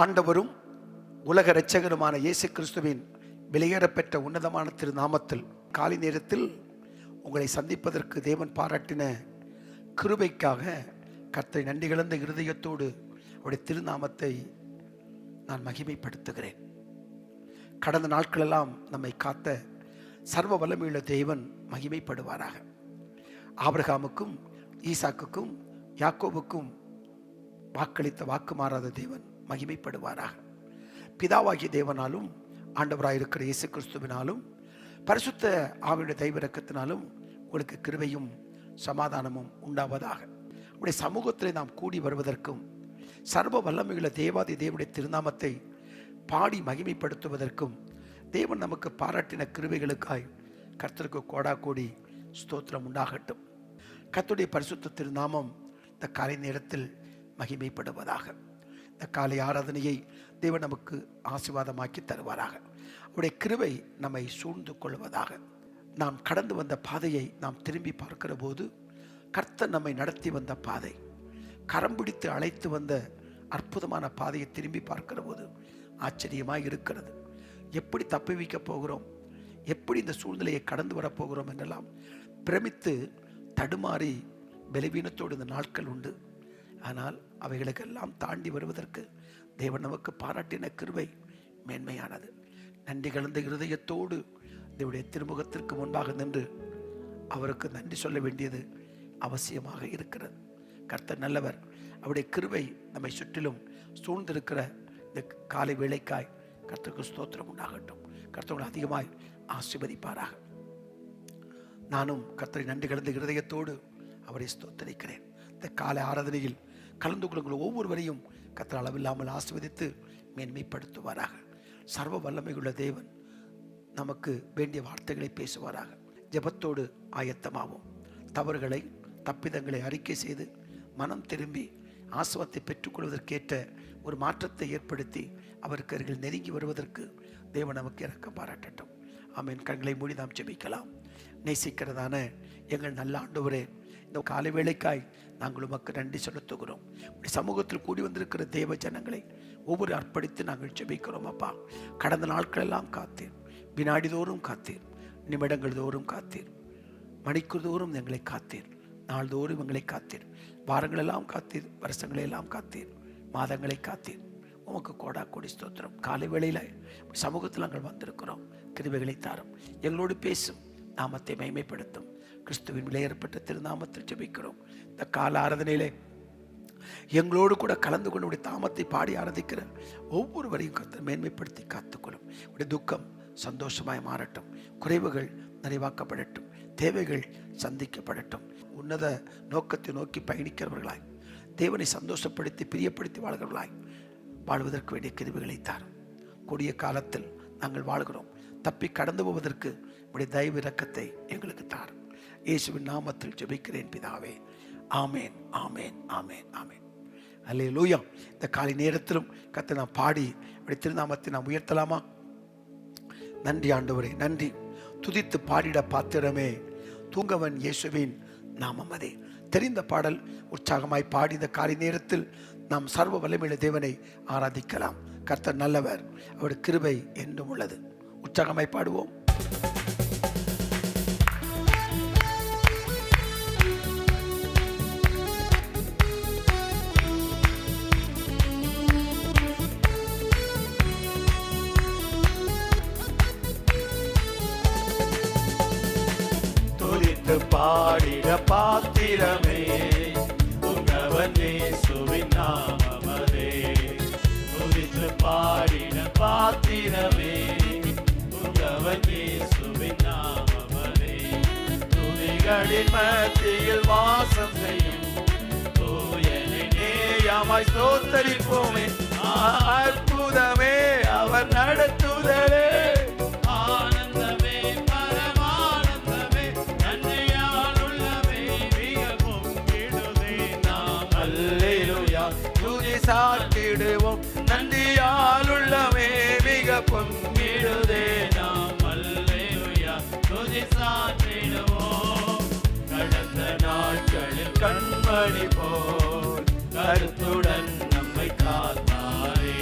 ஆண்டவரும் உலக இரட்சகருமான இயேசு கிறிஸ்துவின் வெளியேறப்பெற்ற உன்னதமான திருநாமத்தில் காலை நேரத்தில் உங்களை சந்திப்பதற்கு தேவன் பாராட்டின கிருபைக்காக கர்த்தரை நன்றி கலந்த இருதயத்தோடு அவருடைய திருநாமத்தை நான் மகிமைப்படுத்துகிறேன். கடந்த நாட்களெல்லாம் நம்மை காத்த சர்வ வல்லமையுள்ள தேவன் மகிமைப்படுவாராக. ஆபிரகாமுக்கும் ஈசாக்குக்கும் யாக்கோபுக்கும் வாக்களித்த வாக்கு மாறாத தேவன் மகிமைப்படுவாராக. பிதாவாகிய தேவனாலும் ஆண்டவராயிருக்கிற இயேசு கிறிஸ்துவினாலும் பரிசுத்த ஆவியுடைய தெய்வ இரக்கத்தினாலும் உங்களுக்கு கிருபையும் சமாதானமும் உண்டாவதாக. உடைய சமூகத்தில் நாம் கூடி வருவதற்கும் சர்வ வல்லமையுள்ள தேவாதி தேவனுடைய திருநாமத்தை பாடி மகிமைப்படுத்துவதற்கும் தேவன் நமக்கு பாராட்டின கிருபைகளுக்காய் கர்த்தருக்கு கோடா கோடி ஸ்தோத்திரம் உண்டாகட்டும். கர்த்தருடைய பரிசுத்த திருநாமம் இந்த காலை நேரத்தில் மகிமைப்படுவதாக. இந்த காலை ஆராதனையை தேவன் நமக்கு ஆசீர்வாதமாக்கி தருவாராக. அவருடைய கிருபை நம்மை சூழ்ந்து கொள்வதாக. நாம் கடந்து வந்த பாதையை நாம் திரும்பி பார்க்கிற போது கர்த்தர் நம்மை நடத்தி வந்த பாதை, கரம் பிடித்து அழைத்து வந்த அற்புதமான பாதையை திரும்பி பார்க்கிற போது ஆச்சரியமாக இருக்கிறது. எப்படி தப்பி வைக்க போகிறோம், எப்படி இந்த சூழ்நிலையை கடந்து வரப்போகிறோம் என்றெல்லாம் பிரமித்து தடுமாறி பலவீனத்தோடு இந்த நாட்கள் உண்டு. ஆனால் அவைகளுக்கெல்லாம் தாண்டி வருவதற்கு தேவன் நமக்கு பாராட்டின கிருபை மேன்மையானது. நன்றி கலந்த இருதயத்தோடு தேவனுடைய திருமுகத்திற்கு முன்பாக நின்று அவருக்கு நன்றி சொல்ல வேண்டியது அவசியமாக இருக்கிறது. கர்த்தர் நல்லவர். அவருடைய கிருபை நம்மை சுற்றிலும் சூழ்ந்திருக்கிற இந்த காலை வேளைக்காய் கர்த்தருக்கு ஸ்தோத்திரம் உண்டாகட்டும். கர்த்தர் அதிகமாய் ஆசீர்வதிப்பாராக. நானும் கர்த்தரை நன்றி கலந்த இருதயத்தோடு அவரை ஸ்தோத்தரிக்கிறேன். இந்த காலை ஆராதனையில் கலந்து கொள்ளுங்கள் ஒவ்வொருவரையும் கர்த்தர் அளவில்லாமல் ஆசீர்வதித்து மேன்மைப்படுத்துவாராக. சர்வ வல்லமையுள்ள தேவன் நமக்கு வேண்டிய வார்த்தைகளை பேசுவாராக. ஜெபத்தோடு ஆயத்தமாவோம். தவறுகளை தப்பிதங்களை அறிக்கை செய்து மனம் திரும்பி ஆசீர்வாதத்தை பெற்றுக்கொள்வதற்கேற்ற ஒரு மாற்றத்தை ஏற்படுத்தி அவருக்கு அருகில் நெருங்கி வருவதற்கு தேவன் நமக்கு இரக்கம் பாராட்டட்டும். ஆமென். கண்களை மூடி நாம் ஜெபிக்கலாம். நேசிக்கிறதான எங்கள் நல்ல ஆண்டவரே, இந்த காலை வேளைக்காய் நாங்கள் உமக்கு நன்றி செலுத்துகிறோம். சமூகத்தில் கூடி வந்திருக்கிற தேவ ஜனங்களை ஒவ்வொரு அர்ப்பணித்து நாங்கள் ஜெபிக்கிறோம். அப்பா, கடந்த நாட்களெல்லாம் காத்தீர், வினாடி தோறும் காத்தீர், நிமிடங்கள் தோறும் காத்தீர், மணிக்கூர் தோறும் எங்களை காத்தீர், நாள்தோறும் எங்களை காத்தீர், வாரங்களெல்லாம் காத்தீர், வருஷங்களெல்லாம் காத்தீர், மாதங்களை காத்தீர். உமக்கு கோடா கோடி ஸ்தோத்திரம். காலை வேளையில் சமூகத்தில் நாங்கள் வந்திருக்கிறோம். கிருபைகளை தாரும், எங்களோடு பேசும், நாமத்தை மகிமைப்படுத்தும். கிறிஸ்துவின் விலையேறப்பட்ட திருநாமத்தில் ஜெபிக்கிறோம். இந்த கால ஆராதனையிலே எங்களோடு கூட கலந்து கொண்டு தாமத்தை பாடி ஆராதிக்கிற ஒவ்வொருவரையும் கர்த்தர் மேன்மைப்படுத்தி காத்துக்கொள்ளும். உடைய துக்கம் சந்தோஷமாய் மாறட்டும், குறைவுகள் நிறைவாக்கப்படட்டும், தேவைகள் சந்திக்கப்படட்டும். உன்னத நோக்கத்தை நோக்கி பயணிக்கிறவர்களாய், தேவனை சந்தோஷப்படுத்தி பிரியப்படுத்தி வாழ்கிறவர்களாய் வாழ்வதற்கு வேண்டிய கிருபைகளை தாரும். கொடிய காலத்தில் நாங்கள் வாழ்கிறோம். தப்பி கடந்து போவதற்கு உடைய தயவு இரக்கத்தை எங்களுக்கு தாரும். இயேசுவின் நாமத்தில் ஜெபிக்கிறேன் பிதாவே. ஆமேன், ஆமேன், ஆமேன், ஆமேன். அல்லேலூயா. இந்த காலை நேரத்திலும் கர்த்தரை நாம் பாடி உடைய திருநாமத்தை நாம் உயர்த்தலாமா? நன்றி ஆண்டவரே, நன்றி. துதித்து பாடிட பாத்திரமே, தூங்கவன் இயேசுவின் நாமம் அதே. தெரிந்த பாடல் உற்சாகமாய் பாடி இந்த காலை நேரத்தில் நாம் சர்வ வல்லமையுள்ள தேவனை ஆராதிக்கலாம். கர்த்தர் நல்லவர், அவருடைய கிருபை என்றும் உள்ளது. உற்சாகமாய் பாடுவோம். துதித்து பாடிட பாத்திரமே, உங்கவன் இயேசுவின் நாமமதே. துதித்து பாடிட பாத்திரமே, உங்கவன் இயேசுவின் நாமமதே. துதிகளின் மத்தியில் வாசம் செய்யும் தூயனை நேயமாய் ஸ்தோத்தரிப்போமே. அற்புதமே அவர் நடத்துதலே, ஆனந்தமே பரமானந்தமே, நன்றியால் உள்ளமே மிக பொங்கிடுதே. நாம் அல்லேலூயா துதி சாட்டிடுவோம், நன்றியால் உள்ளமே மிக பொங்கிடுதே. நாம் அல்லேலூயா துதி சாட்டிடுவோம். கடந்த நாட்களில் கண்மணி போல் கருத்துடன் நம்மை காத்தாரே.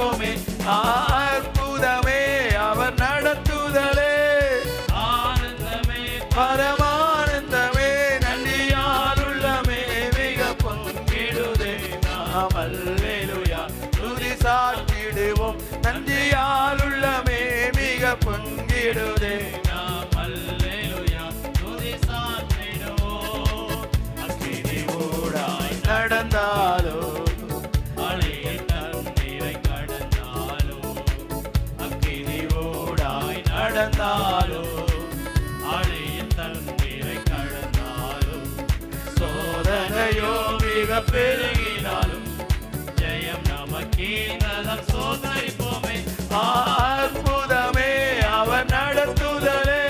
சோதரிப்போமே. அற்புதமே அவர் நடத்துதலே, ஆனந்தமே பரமானந்தமே, நன்றியால் உள்ளமே மிக பொங்கிடுதே. நாம் அல்லேலூயா துதி சாற்றிடுவோம், நன்றியால் உள்ளமே மிக பொங்கிடுதே. நாம் அல்லேலூயா துதி சாற்றிடுவோம். அக்கினி ஊடாய் நடந்தாலோ, அலையில் தண்ணீரை கடந்தாலோ, அக்கினி ஊடாய் நடந்தாலோ, அலையில் தண்ணீரை கடந்தாலோ, சோதனையோ மிக பெருகினாலும் ஜெயம் நமக்கீனதம் சோதரிப்போமே. அற்புதமே அவர் நடத்துதலே,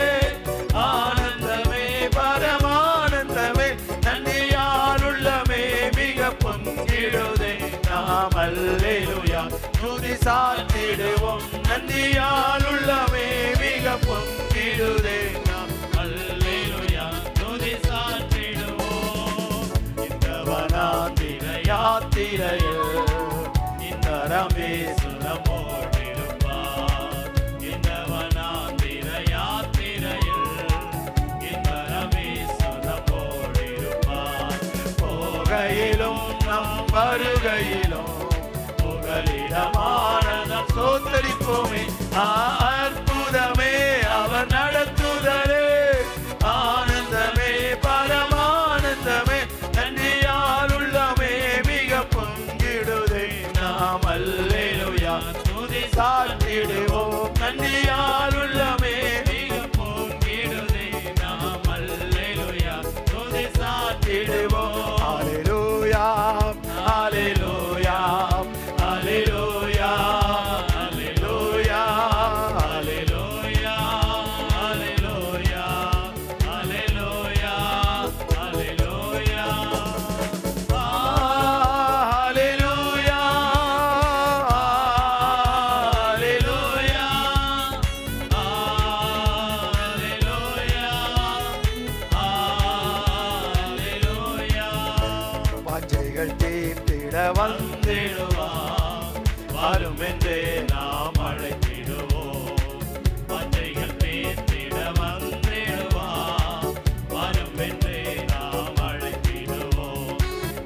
ஆனந்தமே பரமானந்தமே, நன்றியால் உள்ளமே மிக பொங்கிடுதே. நாம் அல்லேலூயா துதி சாற்றிடுவோம், நன்றியால் உள்ளமே மிக பொங்கிடுதே. நாம் அல்லேலூயா துதி சாற்றிடுவோம். இந்த வனாந்திர யாத்திரையில் இந்த ரமேசுரமோடிருப்பார். இந்த வனாந்திர யாத்திரையில் இந்த ரமேசுரமோடிருப்பார். போகையிலும் நம் வருகையிலும் புகலிடமானதம் சோதரிப்போமே. அற்புதமே அவர் நடத்துதலே, ஆனந்தமே பரமானந்தமே, நன்றியால் உள்ளமே மிக பொங்கிடுதே. நாம் அல்லேலூயா துதி சாற்றிடுவோம், நன்றியால் உள்ளமே மிக பொங்கிடுதே. நாம் அல்லேலூயா துதி சாற்றிடுவோம். ஹல்லேலூயா ஹல்லேலூயா ஹல்லேலூயா ஹல்லேலூயா ஹல்லேலூயா ஹல்லேலூயா ஹல்லேலூயா ஹல்லேலூயா. ஹல்லேலூயா ஹல்லேலூயா ஹல்லேலூயா. வாஞ்சைகள் தீர்த்திட வந்திடுவார், வரும் என்றே நாம் அழைத்திடுவோம். வாஞ்சைகள் தீர்த்திட வந்திடுவார், வரும் என்றே நாம் அழைத்திடுவோம்.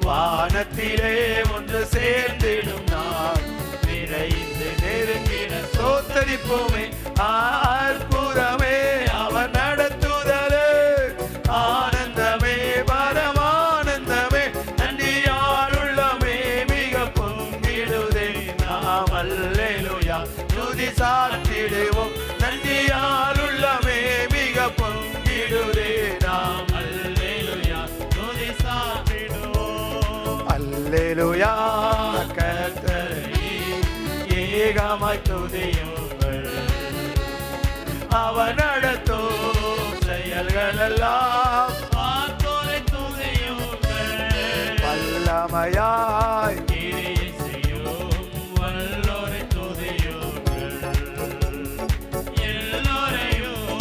வானத்திலே ஒன்று சேர்ந்திடும் நாள் விரைந்து நெருங்கிட சோதரிப்போமே. அற்புதமே அவர் நடத்துதலே, ஆனந்தமே பரமானந்தமே, நன்றியால் உள்ளமே மிக பொங்கிடுதே. நாம் அல்லேலூயா துதி சாற்றிடுவோம், நன்றியால் உள்ளமே மிக பொங்கிடுதே. நாம் அல்லேலூயா துதி சாற்றிடுவோம். அல்லேலூயா கர்த்தரை ஏகமாய் துதியுங்கள், அவர் நடத்தும் செயல்கள் எல்லாம் பார்த்தோரை துதியுங்கள். வல்லமையாய் கிரியை செய்யும் வல்லோரை துதியுங்கள். எல்லோரையும்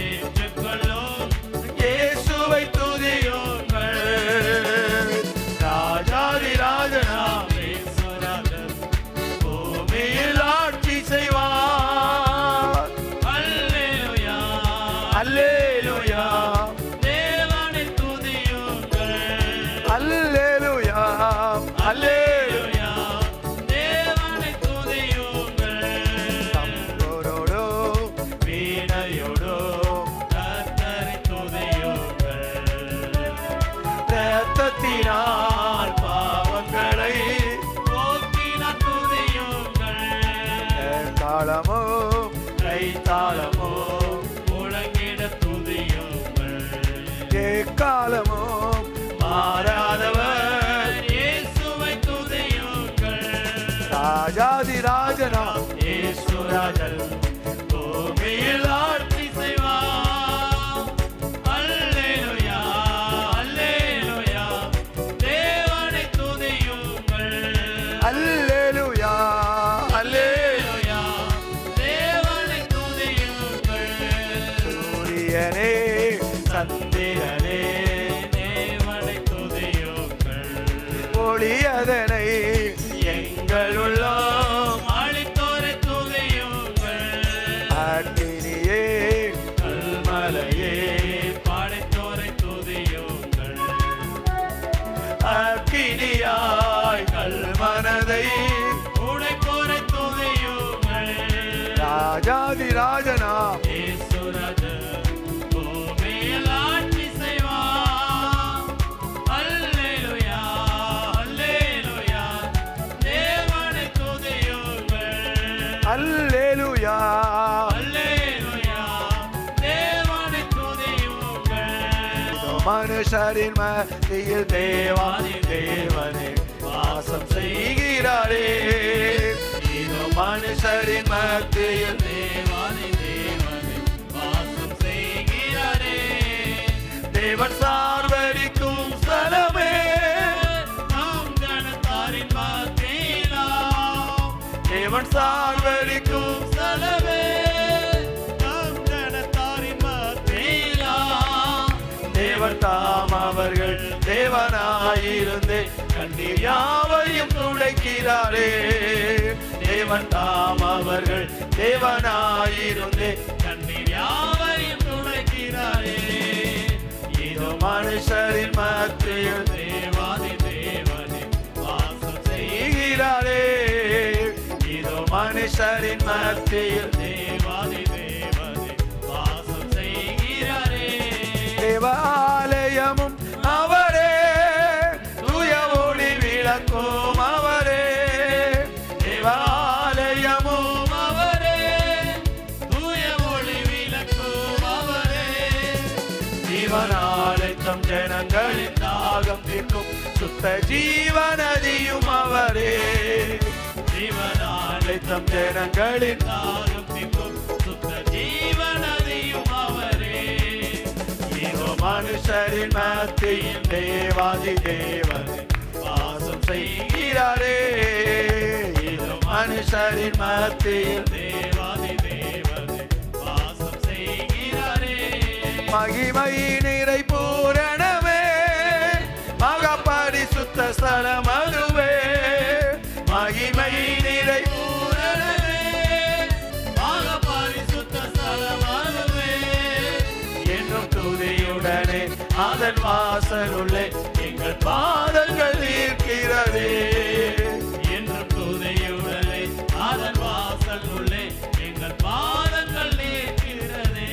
ஏற்றுக்கொள்ளும் இயேசுவை துதியுங்கள். ராஜாதி ராஜனாம் இயேசுராஜன் பூமியில் ஆட்சி செய்வார். அல்லேலூயா அல்லேலூயா தேவனை துதியுங்கள். அல்லேலூயா அல்லேலூயா தேவனை துதியுங்கள். தம்புரோடோ வீணையோடோ கர்த்தரை துதியுங்கள். இரத்தத்தினால் பாவங்களை போக்கினார் துதியுங்கள். தாளமோ கைத்தாளமோ முழங்கிட துதியுங்கள். எக்காலமோ மாறாதவர் இயேசுவை துதியுங்கள். ராஜாதி ராஜனாம் இயேசுராஜன் பூமியில் ஆட்சி செய்வார். அல்லேலூயா அல்லேலூயா தேவனை துதியுங்கள். அல்லேலூயா அல்லேலூயா தேவனை துதியுங்கள். சூரியனே சந்திரனே தேவனை துதியுங்கள். ஒளியதனை எங்கள் உள்ளம் ராஜாதி ராஜனாம் இயேசு ராஜன் பூமியில் ஆட்சி செய்வார். அல்லேலூயா அல்லேலூயா தேவனை துதியுங்கள். அல்லேலூயா அல்லேலூயா தேவனை துதியுங்கள். மனுஷரின் மத்தியில் தேவாதி தேவனே வாசம் செய்கிறாரே. இதோ மனுஷரின் மத்தியில் தேவாதி தேவனை வாசம் செய்கிறாரே. தேவன் சார்வரிக்கும் ஸ்தலமே. நாம் கணத்தாரின் மத்தியிலாம் தேவன் சார்வரிக்கும் ஸ்தலமே. நாம் கணத்தாரின் மத்தியிலாம் தேவன் தாம் அவர்கள் தேவனாயிருந்து கண்ணீர் யாவையும் துடைக்கிறாரே. தேவன் தாம் அவர்கள் தேவனாயிருந்து கண்ணீர் யாவையும் துடைக்கிறாரே. இதோ மனுஷரின் மத்தியில் தேவாதி தேவனே வாசம் செய்கிறாரே. இதோ மனுஷரின் மத்தியில் தேவாதி தேவனே வாசம் செய்கிறாரே. தேவாலயமும் அவரே, தூய ஒளி விளக்கும் அவரே. தேவாலயமும் அவரே தூய ஒளி விளக்கும் அவரே. ஜீவனாலயம் ஜனங்களின் தாகம் தீர்க்கும் சுத்த ஜீவநதியும் அவரே. ஜீவனாலயம் ஜனங்களின் தாகம் தீர்க்கும் சுத்த ஜீவநதியும் அவரே. இதோ மனுஷரின் மத்தியில் தேவாதி தேவனே வாசம் செய்கிறாரே. இதோ மனுஷரின் மத்தியில் தேவாதி தேவனே வாசம் செய்கிறாரே. மகிமை நிறை பூரணமே, மகா பரிசுத்த ஸ்தலம் அதுவே. மகிமை நிறை பூரணமே மகா பரிசுத்த ஸ்தலம் அதுவே. என்னும் துதியுடனே அதன் வாசலுள்ளே எங்கள் பாதங்கள் இருக்கிறதே. என்றும் துதியுடனே அதன் வாசல் உள்ளே எங்கள் பாதங்கள் நீக்கிறதே.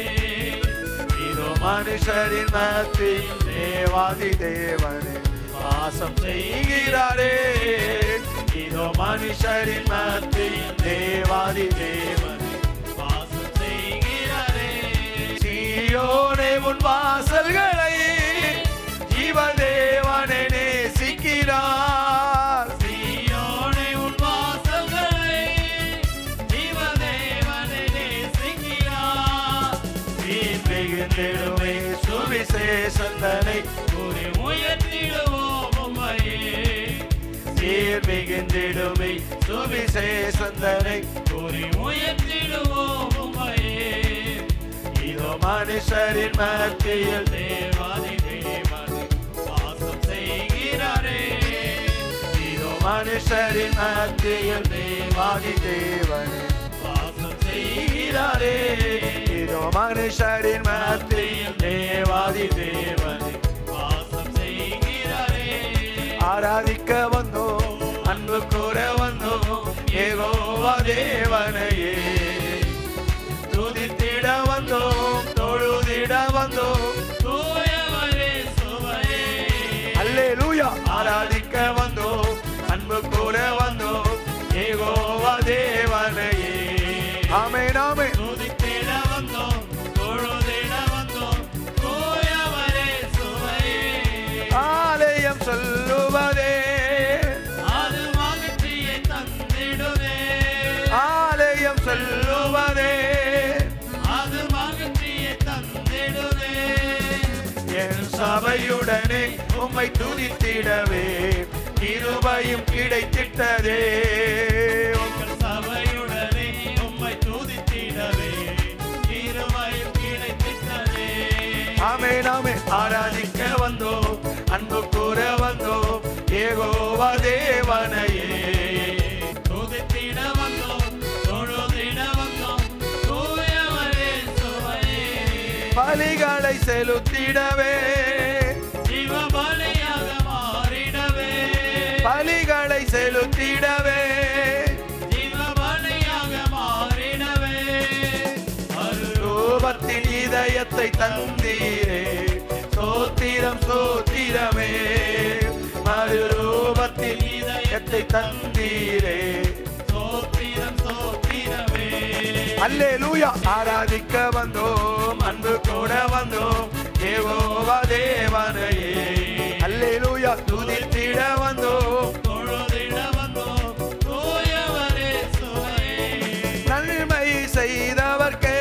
இதோ மனுஷரின் மத்தியில் தேவாதி தேவனே வாசம் செய்கிறாரே. இதோ மனுஷரின் மத்தியில் தேவாதி தேவனே வாசம் செய்கிறாரே. சீயோனே உன் வாசல்களை ஜீவதேவனே நேசிக்கிறார். சீயோனே உன் வாசல்களை ஜீவதேவனே நேசிக்கிறார். நீர் மிகுந்திடுமே சுவிசேஷந்தனை கூறி முயற்றிடுவோம் உம்மையே. நீர் மிகுந்திடுமே சுவிசேஷந்தனை கூறி முயற்றிடுவோம் உம்மையே. இதோ மனுஷரின் மத்தியில் தேவாதி தேவனே வாசம் செய்கிறாரே. இதோ மனுஷரின் மத்தியில் தேவாதி தேவனே வாசம் செய்கிறாரே. இதோ மனுஷரின் மத்தியில் தேவாதி தேவனே வாசம் செய்கிறாரே. ஆராதிக்க வந்தோம், அன்பு கூற வந்தோம் யெகோவா தேவனையே. துதித்திட வந்தோம், தொழுதிட வந்தோம். தூயவரே சுவையே. அல்லேலூயா. ஆராதிக்க வந்தோம், அன்பு கூற வந்தோம் யெகோவா தேவனையே. ஆமென் ஆமென். துதித்திட வந்தோம் தொழுதிட வந்தோம் தூயவரே சுவையே. ஆலயம் சொல்லுவதே, அது மகிழ்ச்சியை தந்திடுவே. ஆலயம் சொல்லுவதே, அது மகிழ்ச்சியை தந்திடுவே. என் சபையுடனே உம்மை துதித்திடவே கிருபையும் கிடைத்திட்டதே. உங்கள் சபையுடனே உம்மை துதித்திடவே கிருபையும் கிடைத்திட்டதே. ஆமென் ஆமென். ஆராதிக்க வந்தோம், அன்பு கூற வந்தோம் யெகோவா தேவனையே. துதித்திட வந்தோம் தொழுதிட வந்தோம் தூயவரே சுவையே. பலிகளை செலுத்திடவே, ஜீவ பலியாக மாறிடவே. பலிகளை செலுத்திடவே, ஜீவ பலியாக மாறிடவே. இதயத்தை தந்தீரே, சோத்திரம் சோத்திரமே. மறுரூபத்தில் இதயத்தை தந்தீரே, சோத்திரம் சோத்திரமே. அல்லேலூயா. ஆராதிக்க வந்தோம், அன்பு கூட வந்தோம் யெகோவா தேவனையே. அல்லேலூயா. துதித்திட வந்தோம், தொழுதிட வந்தோம் தூயவரே சுவையே. நன்மை செய்தவர்க்கே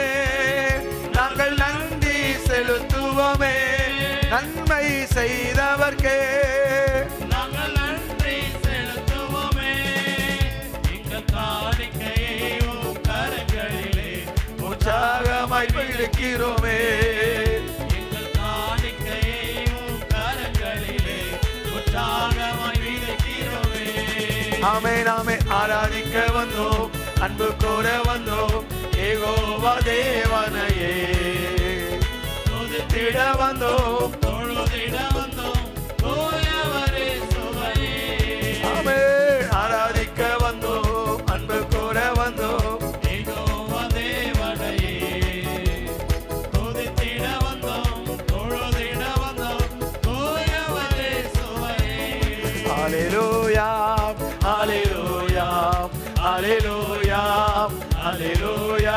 நாங்கள் நன்றி செலுத்துவோமே. நன்மை செய்தவர்க்கே நாங்கள் நன்றி செலுத்துவோமே. எங்கள் காணிக்கையை உம் கரங்களிலே உற்சாகமாய் பிடிக்கிறோமே. எங்கள் காணிக்கையை உம் கரங்களிலே உற்சாகமாய் விதைக்கிறோமே. ஆமென் ஆமென். ஆராதிக்க வந்தோம், அன்பு கூற வந்தோம் யெகோவா தேவனையே. துதித்திட வந்தோம், தொழுதிட வந்தோம் தூயவரே சுவையே. ஆமென். ஆராதிக்க வந்தோம், அன்பு கூற வந்தோம். யெகோவா தேவனையே. துதித்திட வந்தோம் தொழுதிட வந்தோம் தூயவரே சுவையே. ஹalleluya ஹalleluya ஹalleluya ஹalleluya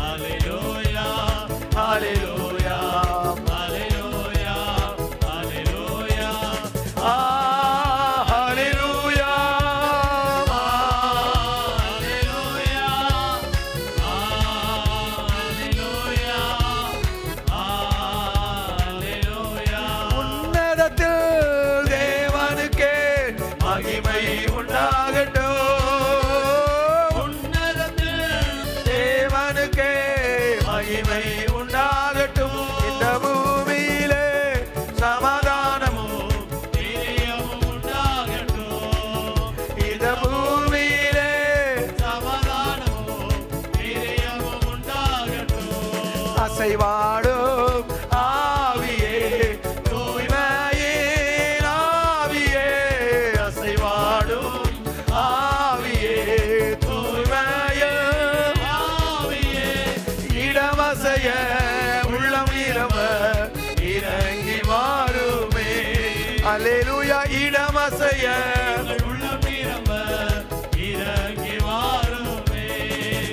அல்லேலூயா ஹalleluya அல்லேலூயா அல்லேலூயா. ஹalleluya அல்லேலூயா அல்லேலூயா அல்லேலூயா. உன்னதத்தில் தேவனுக்கே மகிமை உண்டாகட்டும். உன்னதத்தில் தேவனுக்கே மகிமை உண்டாகட்டும். இந்த பூமியிலே சமாதானமும், பிரியமும் உண்டாகட்டும். இந்த பூமியிலே சமாதானமும் பிரியமும் உண்டாகட்டும். அசைவாடும் ஆவியே, தூய்மையின் ஆவியே. அசைவாடும் ஆவியே, தூய்மையின் ஆவியே. இடமசைய உள்ளம் நிரம்ப இறங்கி மாறுமே. அல்லேலூயா. இடமசைய எங்கள் உள்ளம் நிரம்ப இறங்கி வாருமே.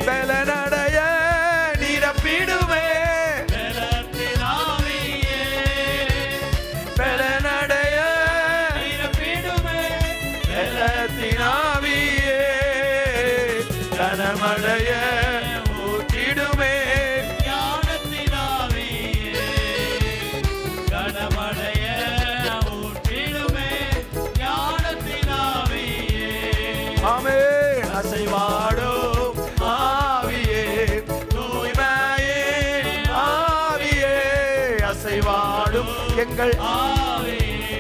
பலனடைய நிரப்பிடுமே. பலத்தின் ஆவியே பலனடைய நிரப்பிடுமே. பலத்தின் ஆவியே கனமடைய ஊற்றிடுமே. ஞானத்தின் ஆவியே கனமடைய ஊற்றிடுமே. ஞானத்தின் ஆவியே ஆமென். அசைவாடும் ஆவியே, தூய்மையின் ஆவியே. அசைவாடும் எங்கள் ஆவியே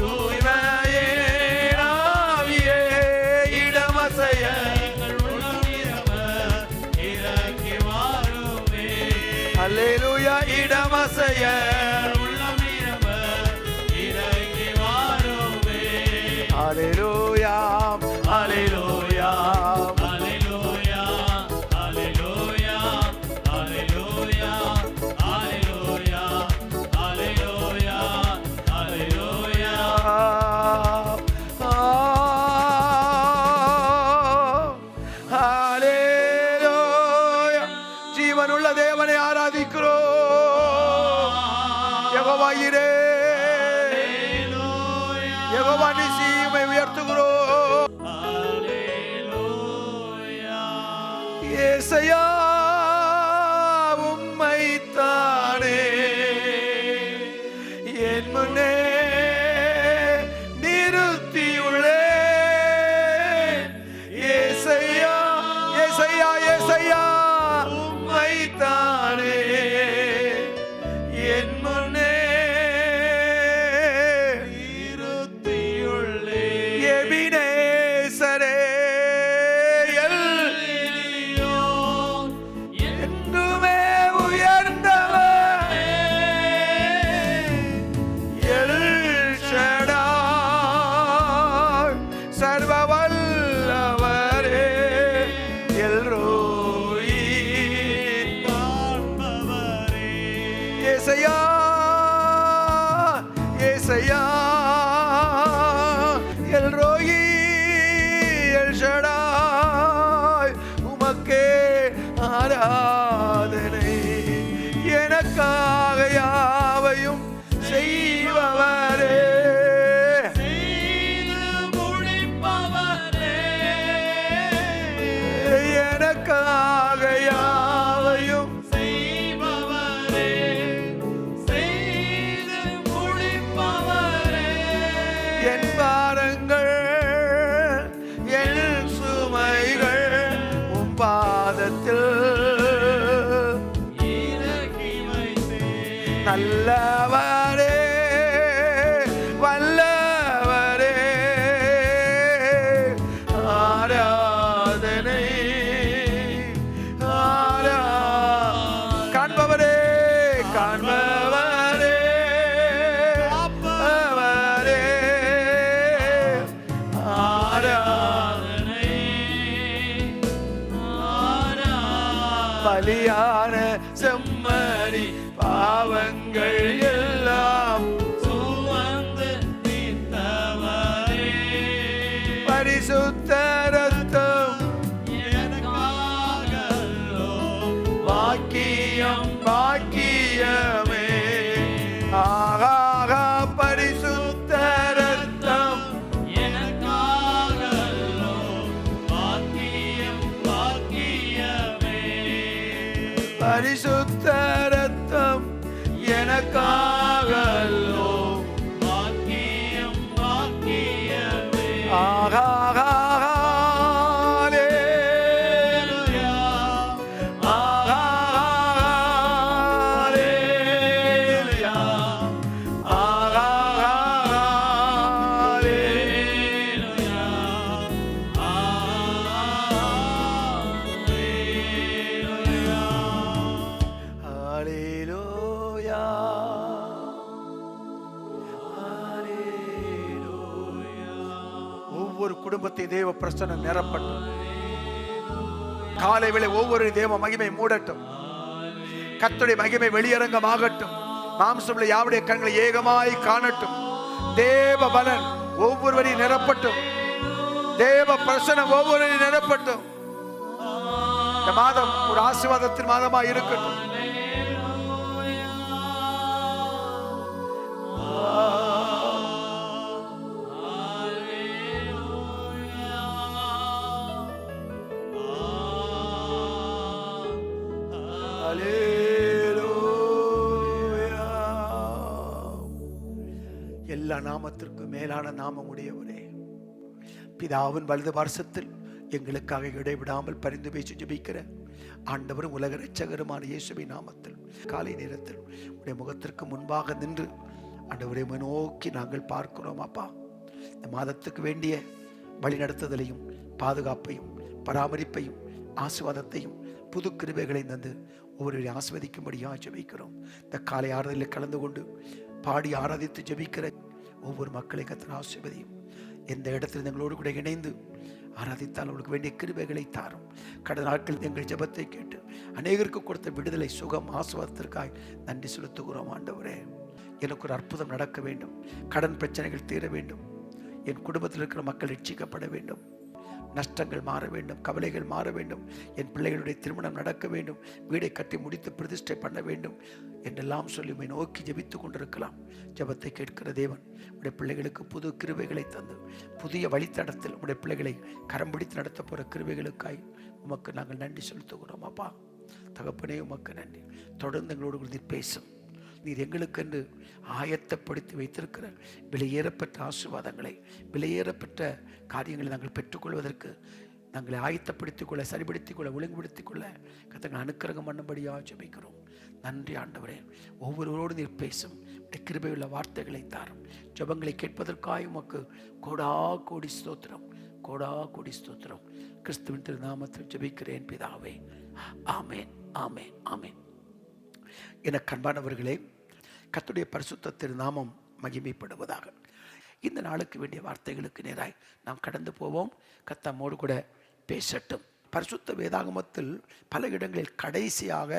தூய்மையின் ஆவியே. இடமசைய எங்கள் உள்ளம் நிரம்ப இறங்கி வாருமே. அல்லேலூயா. இடமசைய உள்ளம் நிரம்ப இறங்கி வாருமே. அல்லேலூயா அல்லேலூயா. அல்லேலூயா அல்லேலூயா அல்லேலூயா அல்லேலூயா அல்லேலூயா அல்லேலூயா. ஹalleluya. ஜீவனுள்ள தேவனை ஆராதிக்கிறோம். யெகோவா ஈரே, அல்லேலூயா யெகோவா நிசி, உம்மை உயர்த்துகிறோம். அல்லேலூயா. ஏசையா உம்மைத்தானே என் முன்னே நிறுத்தியுள்ளேன். ஏசையா ஏசையா ஏசையா உம்மைத்தானே என் முன்னே இருத்தியுள்ளேன். எபினேசரே. எலியோன் நல்லவரே வல்லவரே ஆராதனை காண்பவரே காண்பவரே அவரே ஆராதனை பலியான செம்மறி பாவங்கள் எல்லாம் சுமந்து தீர்த்தவரே பரிசுத்த ரத்தம் எனக்காகல்லோ பாக்கியம் பாக்கியமே ஆகா பரிசுத்த ரத்தம் எனக்காகல்லோ பாக்கியம் பாக்கியமே பரிசுத்த ரத்தம் எனக்காகல்லோ பாக்கியம் பாக்கியமே ஆகா ஒவ்வொரு குடும்பத்தை தேவ பிரசன்னம் நிரப்பட்டும். காலை வேளை ஒவ்வொரு தேவ மகிமை மூடட்டும். கர்த்தருடைய மகிமை வெளியரங்கமாகட்டும். மாம்சமுள்ள யாவுடைய கண்களை ஏகமாய் காணட்டும். தேவ பலன் ஒவ்வொருவரையும் நிரப்பட்டும். தேவ பிரசன்னம் ஒவ்வொருவரையும் நிரப்பட்டும். இந்த மாதம் ஒரு ஆசீர்வாதத்தின் மாதமாய் இருக்கட்டும். எல்லா நாமத்திற்கும் மேலான நாமம் உடையவரே, பிதாவின் வலது பார்சத்தில் எங்களுக்காக இடைவிடாமல் பரிந்து பேசி ஜெபிக்கிற ஆண்டவரும் உலக இரட்சகருமான இயேசுவின் நாமத்தில் காலை நேரத்தில் உடைய முகத்திற்கு முன்பாக நின்று ஆண்டவரை நோக்கி நாங்கள் பார்க்கிறோம். அப்பா, இந்த மாதத்துக்கு வேண்டிய வழிநடத்துதலையும் பாதுகாப்பையும் பராமரிப்பையும் ஆசீர்வாதத்தையும் புது கிருபைகளை தந்து ஒவ்வொருவரையும் ஆஸ்வதிக்கும்படியாக ஜெபிக்கிறோம். இந்த காலை ஆராதனையில் கலந்து கொண்டு பாடி ஆராதித்து ஜெபிக்கிற ஒவ்வொரு மக்களை கர்த்தர் ஆசீர்வதியும். எந்த இடத்தில் எங்களோடு கூட இணைந்து ஆராதித்தால் அவர்களுக்கு வேண்டிய கிருபைகளை தாரும். கடந்த நாட்கள் எங்கள் ஜெபத்தை கேட்டு அநேகருக்கு கொடுத்த விடுதலை சுகம் ஆசீர்வாதத்திற்காய் நன்றி செலுத்துகிறோம். ஆண்டவரே, எனக்கு ஒரு அற்புதம் நடக்க வேண்டும். கடன் பிரச்சனைகள் தீர வேண்டும். என் குடும்பத்தில் இருக்கிற மக்கள் ரட்சிக்கப்பட வேண்டும். நஷ்டங்கள் மாற வேண்டும். கவலைகள் மாற வேண்டும். என் பிள்ளைகளுடைய திருமணம் நடக்க வேண்டும். வீடை கட்டி முடித்து பிரதிஷ்டை பண்ண வேண்டும் என்றெல்லாம் சொல்லி நோக்கி ஜெபித்துக் கொண்டிருக்கலாம். ஜெபத்தை கேட்கிற தேவன் உடைய பிள்ளைகளுக்கு புது கிருபைகளை தந்து புதிய வழித்தடத்தில் உடைய பிள்ளைகளை கரம் பிடித்து நடத்த போகிற கிருபைகளுக்காய் உமக்கு நாங்கள் நன்றி செலுத்துகிறோம். அப்பா தகப்பனே, உமக்கு நன்றி. தொடர்ந்து எங்களோடு நீர் பேசும். நீர் எங்களுக்கென்று ஆயத்தப்படுத்தி வைத்திருக்கிற விலையேறப்பெற்ற ஆசீர்வாதங்களை, விலையேறப்பெற்ற காரியங்களை நாங்கள் பெற்றுக்கொள்வதற்கு நாங்களை ஆயத்தப்படுத்திக் கொள்ள, சரிபடுத்திக் கொள்ள, ஒழுங்குபடுத்திக் கொள்ள கர்த்தர் அனுக்கிரகம் பண்ணும்படியாக ஜெபிக்கிறோம். நன்றி ஆண்டவரே. ஒவ்வொருவரோடு நீர் பேசும் கிருபையுள்ள வார்த்தைகளை தாரும். ஜெபங்களை கேட்பதற்காக உமக்கு கோடா கோடி ஸ்தோத்திரம், கோடா கோடி ஸ்தோத்திரம். கிறிஸ்துவின் திருநாமத்தில் ஜெபிக்கிறேன் பிதாவே. ஆமேன், ஆமேன், ஆமேன். எனக்கு அன்பானவர்களே, கர்த்தருடைய பரிசுத்த திருநாமம் மகிமைப்படுவதாக. இந்த நாளுக்கு வேண்டிய வார்த்தைகளுக்கு நேராய் நாம் கடந்து போவோம். கர்த்தர் நம்மோடு கூட பேசட்டும். பரிசுத்த வேதாகமத்தில் பல இடங்களில் கடைசியாக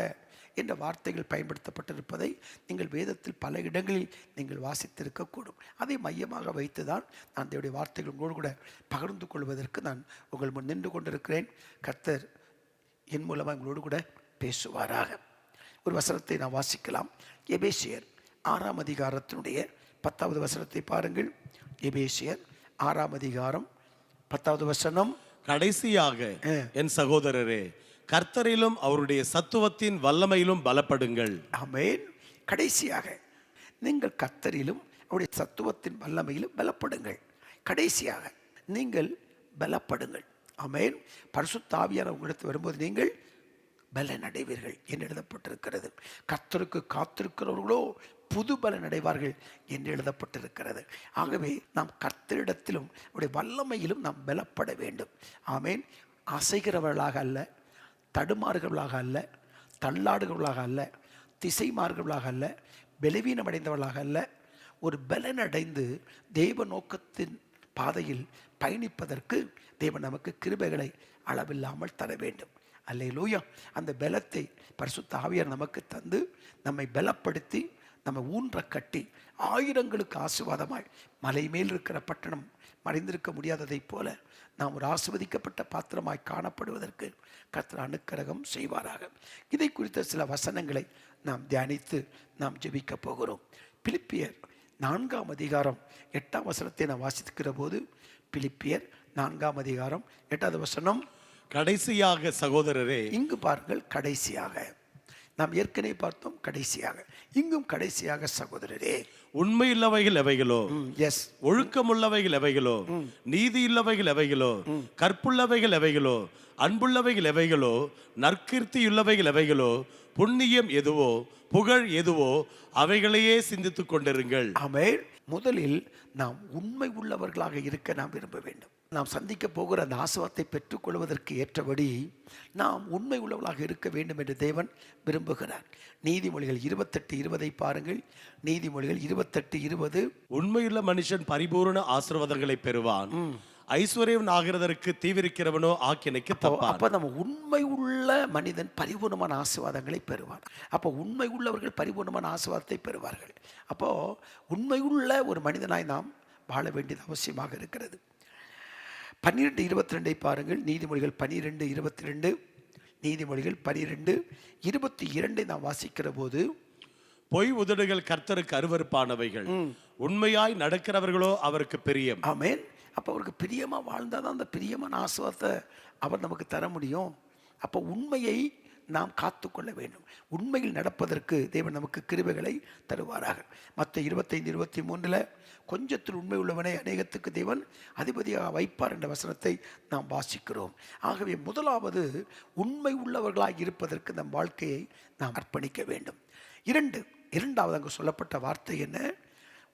என்ற வார்த்தைகள் பயன்படுத்தப்பட்டிருப்பதை நீங்கள் வேதத்தில் பல இடங்களில் நீங்கள் வாசித்திருக்கக்கூடும். அதை மையமாக வைத்துதான் நான் தேவனுடைய வார்த்தைகள் உங்களோடு கூட பகிர்ந்து கொள்வதற்கு நான் உங்கள் முன் நின்று கொண்டிருக்கிறேன். கர்த்தர் என் மூலமாக உங்களோடு கூட பேசுவாராக. ஒரு வசனத்தை நான் வாசிக்கலாம். எபேசியர் 6ஆம் அதிகாரத்தினுடைய 10வது வசனத்தை பாருங்கள். எபேசியர் 6ஆம் அதிகாரம் 10வது வசனம். கடைசியாக என் சகோதரரே, கர்த்தரிலும் அவருடைய சத்துவத்தின் வல்லமையிலும் பலப்படுங்கள். ஆமென். கடைசியாக நீங்கள் கர்த்தரிலும் அவருடைய சத்துவத்தின் வல்லமையிலும் பலப்படுங்கள். கடைசியாக நீங்கள் பலப்படுங்கள். ஆமென். பரிசுத்த ஆவியானவர் உங்களிடத்தில் வரும்போது நீங்கள் பலன் அடைவீர்கள் என்று எழுதப்பட்டிருக்கிறது. கர்த்தருக்கு காத்திருக்கிறவர்களோ புது பலன் அடைவார்கள் என்று எழுதப்பட்டிருக்கிறது. ஆகவே நாம் கர்த்தரிடத்திலும் அவருடைய வல்லமையிலும் நாம் பலப்பட வேண்டும். ஆமேன். அசைகிறவர்களாக அல்ல, தடுமாறுகிறவர்களாக அல்ல, தள்ளாடுகிறவர்களாக அல்ல, திசை மாறுகிறவர்களாக அல்ல, பலவீனம் அடைந்தவர்களாக அல்ல, ஒரு பலன் அடைந்து தேவ நோக்கத்தின் பாதையில் பயணிப்பதற்கு தேவன் நமக்கு கிருபைகளை அளவில்லாமல் தர வேண்டும். அல்லேலூயா. அந்த பலத்தை பரிசுத்த ஆவியார் நமக்கு தந்து நம்மை பலப்படுத்தி நம்ம ஊன்ற கட்டி ஆயிரங்களுக்கு ஆசீர்வாதமாய் மலை மேல் இருக்கிற பட்டணம் மறைந்திருக்க முடியாததைப் போல நாம் ஒரு ஆசீர்வதிக்கப்பட்ட பாத்திரமாய் காணப்படுவதற்கு கர்த்தர் அனுக்கிரகம் செய்வாராக. இதை குறித்த சில வசனங்களை நாம் தியானித்து நாம் ஜெபிக்க போகிறோம். பிலிப்பியர் 4ஆம் அதிகாரம் 8ஆம் வசனத்தை நான் வாசிக்கிற போது, பிலிப்பியர் 4ஆம் அதிகாரம் 8வது வசனம், கடைசியாக சகோதரரே, இங்கு பாருங்கள், கடைசியாக. நாம் ஏற்கனவே பார்த்தோம் கடைசியாக, இங்கும் கடைசியாக சகோதரரே, உண்மையுள்ளவைகள் எவைகளோ, எஸ், ஒழுக்கமுள்ளவைகள் எவைகளோ, நீதியுள்ளவைகள் எவைகளோ, கற்புள்ளவைகள் எவைகளோ, அன்புள்ளவைகள் எவைகளோ, நற்கீர்த்தியுள்ளவைகள் எவைகளோ, புண்ணியம் எதுவோ, புகழ் எதுவோ, அவைகளையே சிந்தித்துக் கொண்டிருங்கள். ஆமென். முதலில் நாம் உண்மை உள்ளவர்களாக இருக்க நாம் விரும்ப வேண்டும். நாம் சந்திக்க போகிற அந்த ஆசீர்வாதத்தை பெற்றுக்கொள்வதற்கு ஏற்றபடி நாம் உண்மை உள்ளவர்களாக இருக்க வேண்டும் என்று தேவன் விரும்புகிறார். நீதிமொழிகள் 28:20 பாருங்கள். நீதிமொழிகள் 28:20, உண்மையுள்ள மனுஷன் பரிபூரண ஆசீர்வாதங்களை பெறுவான், ஐஸ்வர்யவன் ஆகிறதற்கு தீவிரிக்கிறவனோ ஆக்கினைக்கு தப்பான். அப்ப நம்ம உண்மை உள்ள மனிதன் பரிபூர்ணமான ஆசீர்வாதங்களை பெறுவான். அப்போ உண்மை உள்ளவர்கள் பரிபூர்ணமான ஆசீர்வாதத்தை பெறுவார்கள். அப்போ உண்மை உள்ள ஒரு மனிதனாய் நாம் வாழ வேண்டியது அவசியமாக இருக்கிறது. 12:22 பாருங்கள். நீதிமொழிகள் 12:22, நீதிமொழிகள் 12:22 நாம் வாசிக்கிற போது, பொய் உதடுகள் கர்த்தருக்கு அருவருப்பானவைகள், உண்மையாய் நடக்கிறவர்களோ அவருக்கு பிரியம். ஆமென். அப்போ அவருக்கு பிரியமா வாழ்ந்தாதான் அந்த பிரியமான ஆசீர்வாதத்தை அவர் நமக்கு தர முடியும். அப்போ உண்மையை நாம் காத்துக்கொள்ள வேண்டும். உண்மையில் நடப்பதற்கு தேவன் நமக்கு கிருபைகளை தருவாராக. மற்ற 25:23, கொஞ்சத்தில் உண்மை உள்ளவனை அநேகத்துக்கு தேவன் அதிபதியாக வைப்பார் என்ற வசனத்தை நாம் வாசிக்கிறோம். ஆகவே முதலாவது உண்மை உள்ளவர்களாக இருப்பதற்கு நம் வாழ்க்கையை நாம் அர்ப்பணிக்க வேண்டும். இரண்டாவது அங்கு சொல்லப்பட்ட வார்த்தை என்ன?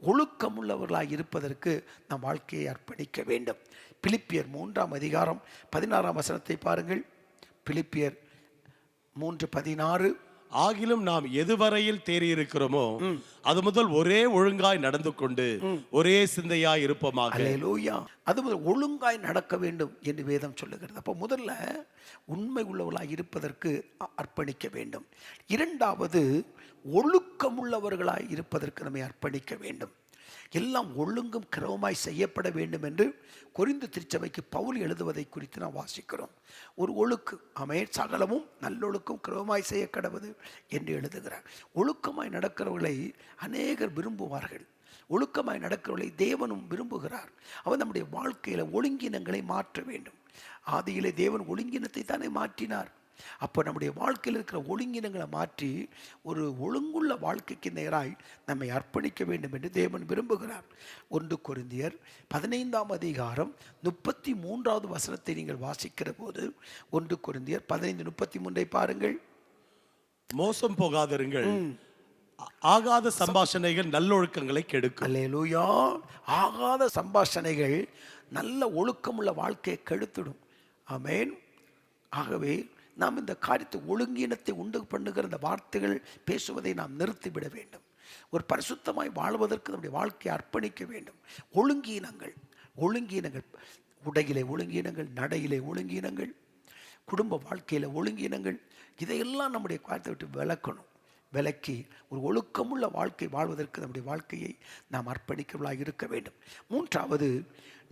ஒழுக்கமுள்ளவர்களாக இருப்பதற்கு நம் வாழ்க்கையை அர்ப்பணிக்க வேண்டும். பிலிப்பியர் 3ஆம் அதிகாரம் 16ஆம் வசனத்தை பாருங்கள். பிலிப்பியர் 3:16, ஆகிலும் நாம் எதுவரையில் தேறியிருக்கிறோமோ அது முதல் ஒரே ஒழுங்காய் நடந்து கொண்டு ஒரே சிந்தையாய் இருப்போமாக. அல்லேலூயா. அது முதல் ஒழுங்காய் நடக்க வேண்டும் என்று வேதம் சொல்லுகிறது. அப்போ முதல்ல உண்மை உள்ளவர்களாக இருப்பதற்கு அர்ப்பணிக்க வேண்டும். இரண்டாவது ஒழுக்கமுள்ளவர்களாய் இருப்பதற்கு நம்மை அர்ப்பணிக்க வேண்டும். எல்லாம் ஒழுங்கும் கிரமமாய் செய்யப்பட வேண்டும் என்று கொரிந்து திருச்சபைக்கு பவுல் எழுதுவதை குறித்து நாம் வாசிக்கிறோம். ஒரு ஒழுக்கு, ஆமென், சகலமும் நல்லொழுக்கம் கிரமமாய் செய்ய கடவுது என்று எழுதுகிறார். ஒழுக்கமாய் நடக்கிறவர்களை அநேகர் விரும்புவார்கள். ஒழுக்கமாய் நடக்கிறவர்களை தேவனும் விரும்புகிறார். அவர் நம்முடைய வாழ்க்கையில் ஒழுங்கினங்களை மாற்ற வேண்டும். ஆதியிலே தேவன் ஒழுங்கினத்தை தானே மாற்றினார். அப்போ நம்முடைய வாழ்க்கையில் இருக்கிற ஒழுங்கினங்களை மாற்றி ஒரு ஒழுங்குள்ள வாழ்க்கைக்கு நேராய் நம்மை அர்ப்பணிக்க வேண்டும் என்று தேவன் விரும்புகிறார். 1 கொரிந்தியர் 15ஆம் அதிகாரம் 33வது வசனத்தை நீங்கள் வாசிக்கிற போது, 1 கொரிந்தியர் 15:33 பாருங்கள். மோசம் போகாதிருங்கள், ஆகாத சம்பாஷணைகள் நல்லொழுக்கங்களை கெடுக்கும். அல்லேலூயா. ஆகாத சம்பாஷணைகள் நல்ல ஒழுக்கமுள்ள வாழ்க்கையை கெடுத்துடும். ஆமென். ஆகவே நாம் இந்த காரியத்தை, ஒழுங்கீனத்தை உண்டு பண்ணுகிற இந்த வார்த்தைகள் பேசுவதை நாம் நிறுத்திவிட வேண்டும். ஒரு பரிசுத்தமாய் வாழ்வதற்கு நம்முடைய வாழ்க்கையை அர்ப்பணிக்க வேண்டும். ஒழுங்கீனங்கள், உடையிலே ஒழுங்கீனங்கள், நடையிலே ஒழுங்கீனங்கள், குடும்ப வாழ்க்கையில் ஒழுங்கீனங்கள், இதையெல்லாம் நம்முடைய காரியத்தை விட்டு விலக்கணும். விலக்கி ஒரு ஒழுக்கமுள்ள வாழ்க்கை வாழ்வதற்கு நம்முடைய வாழ்க்கையை நாம் அர்ப்பணிக்கிறவர்களாய் இருக்க வேண்டும். மூன்றாவது,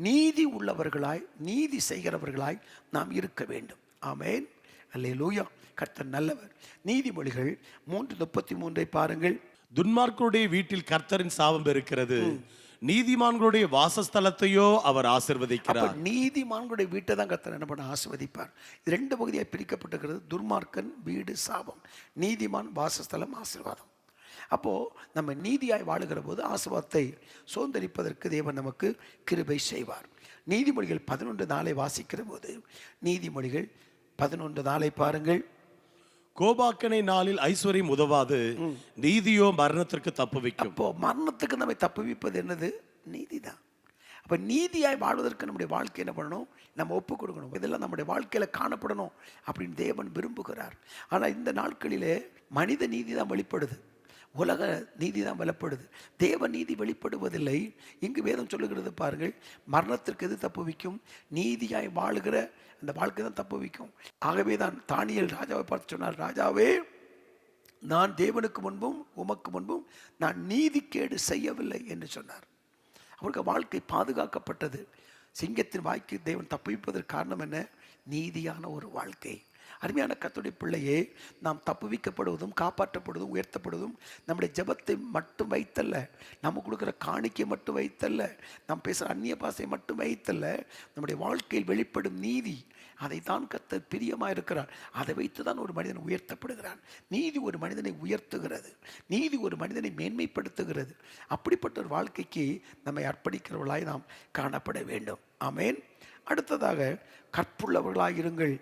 நீதி உள்ளவர்களாய், நீதி செய்கிறவர்களாய் நாம் இருக்க வேண்டும். ஆமென். அல்லேலூயா. கர்த்தர் நல்லவர். நீதிமொழிகள் 3:33 பாருங்கள். துன்மார்க்கருடைய வீட்டில் கர்த்தரின் சாபம் இருக்கிறது, நீதிமான்களுடைய வாசஸ்தலத்தையோ அவர் ஆசீர்வதிக்கிறார். நீதிமான்களுடைய வீட்டை தான் கர்த்தர் என்ன பண்ண ஆசீர்வதிப்பார். 2 பகுதியாக பிரிக்கப்பட்டிருக்கிறது. துன்மார்க்கன் வீடு சாபம், நீதிமான் வாசஸ்தலம் ஆசீர்வாதம். அப்போ நம்ம நீதியாய் வாழுகிற போது ஆசீர்வாதத்தை சுதந்தரிப்பதற்கு தேவன் நமக்கு கிருபை செய்வார். நீதிமொழிகள் 11:4 வாசிக்கிற போது, நீதிமொழிகள் 11:4 பாருங்கள். கோபாக்கனை நாளில் ஐஸ்வர்யம் உதவாது, நீதியோ மரணத்திற்கு தப்புவிக்கும். அப்போ மரணத்துக்கு நம்மை தப்புவிப்பது என்னது? நீதி தான். அப்போ நீதியாய் வாழ்வதற்கு நம்முடைய வாழ்க்கை என்ன பண்ணணும்? நம்ம ஒப்பு கொடுக்கணும். இதெல்லாம் நம்முடைய வாழ்க்கையில் காணப்படணும் அப்படின்னு தேவன் விரும்புகிறார். ஆனால் இந்த நாட்களிலே மனித நீதி தான் வெளிப்படுது, உலக நீதி தான் வெளிப்படுது, தேவ நீதி வெளிப்படுவதில்லை. இங்கு வேதம் சொல்லுகிறது பாருங்கள், மரணத்திற்கு எது தப்புவிக்கும்? நீதியாய் வாழுகிற அந்த வாழ்க்கை தான் தப்புவிக்கும். ஆகவே தான் தானியேல் ராஜாவை பார்த்து சொன்னார், ராஜாவே, நான் தேவனுக்கு முன்பும் உமக்கு முன்பும் நான் நீதிக்கேடு செய்யவில்லை என்று சொன்னார். அவருக்கு வாழ்க்கை பாதுகாக்கப்பட்டது. சிங்கத்தின் வாய்க்கு தேவன் தப்புவிப்பதற்கு காரணம் என்ன? நீதியான ஒரு வாழ்க்கை. அருமையான கர்த்தருடைய பிள்ளையே, நாம் தப்புவிக்கப்படுவதும் காப்பாற்றப்படுவதும் உயர்த்தப்படுவதும் நம்முடைய ஜெபத்தை மட்டும் வைத்தல்ல, நம்ம கொடுக்குற காணிக்கை மட்டும் வைத்தல்ல, நாம் பேசுகிற அந்நிய பாஷை மட்டும் வைத்தல்ல, நம்முடைய வாழ்க்கையில் வெளிப்படும் நீதி, அதைத்தான் கர்த்தர் பிரியமாக இருக்கிறார். அதை வைத்து தான் ஒரு மனிதன் உயர்த்தப்படுகிறான். நீதி ஒரு மனிதனை உயர்த்துகிறது, நீதி ஒரு மனிதனை மேன்மைப்படுத்துகிறது. அப்படிப்பட்ட ஒரு வாழ்க்கைக்கு நம்மை அர்ப்பணிக்கிறவர்களாய் நாம் காணப்பட வேண்டும். ஆமேன். அடுத்ததாக, கற்புள்ளவர்களாயிருங்கள்,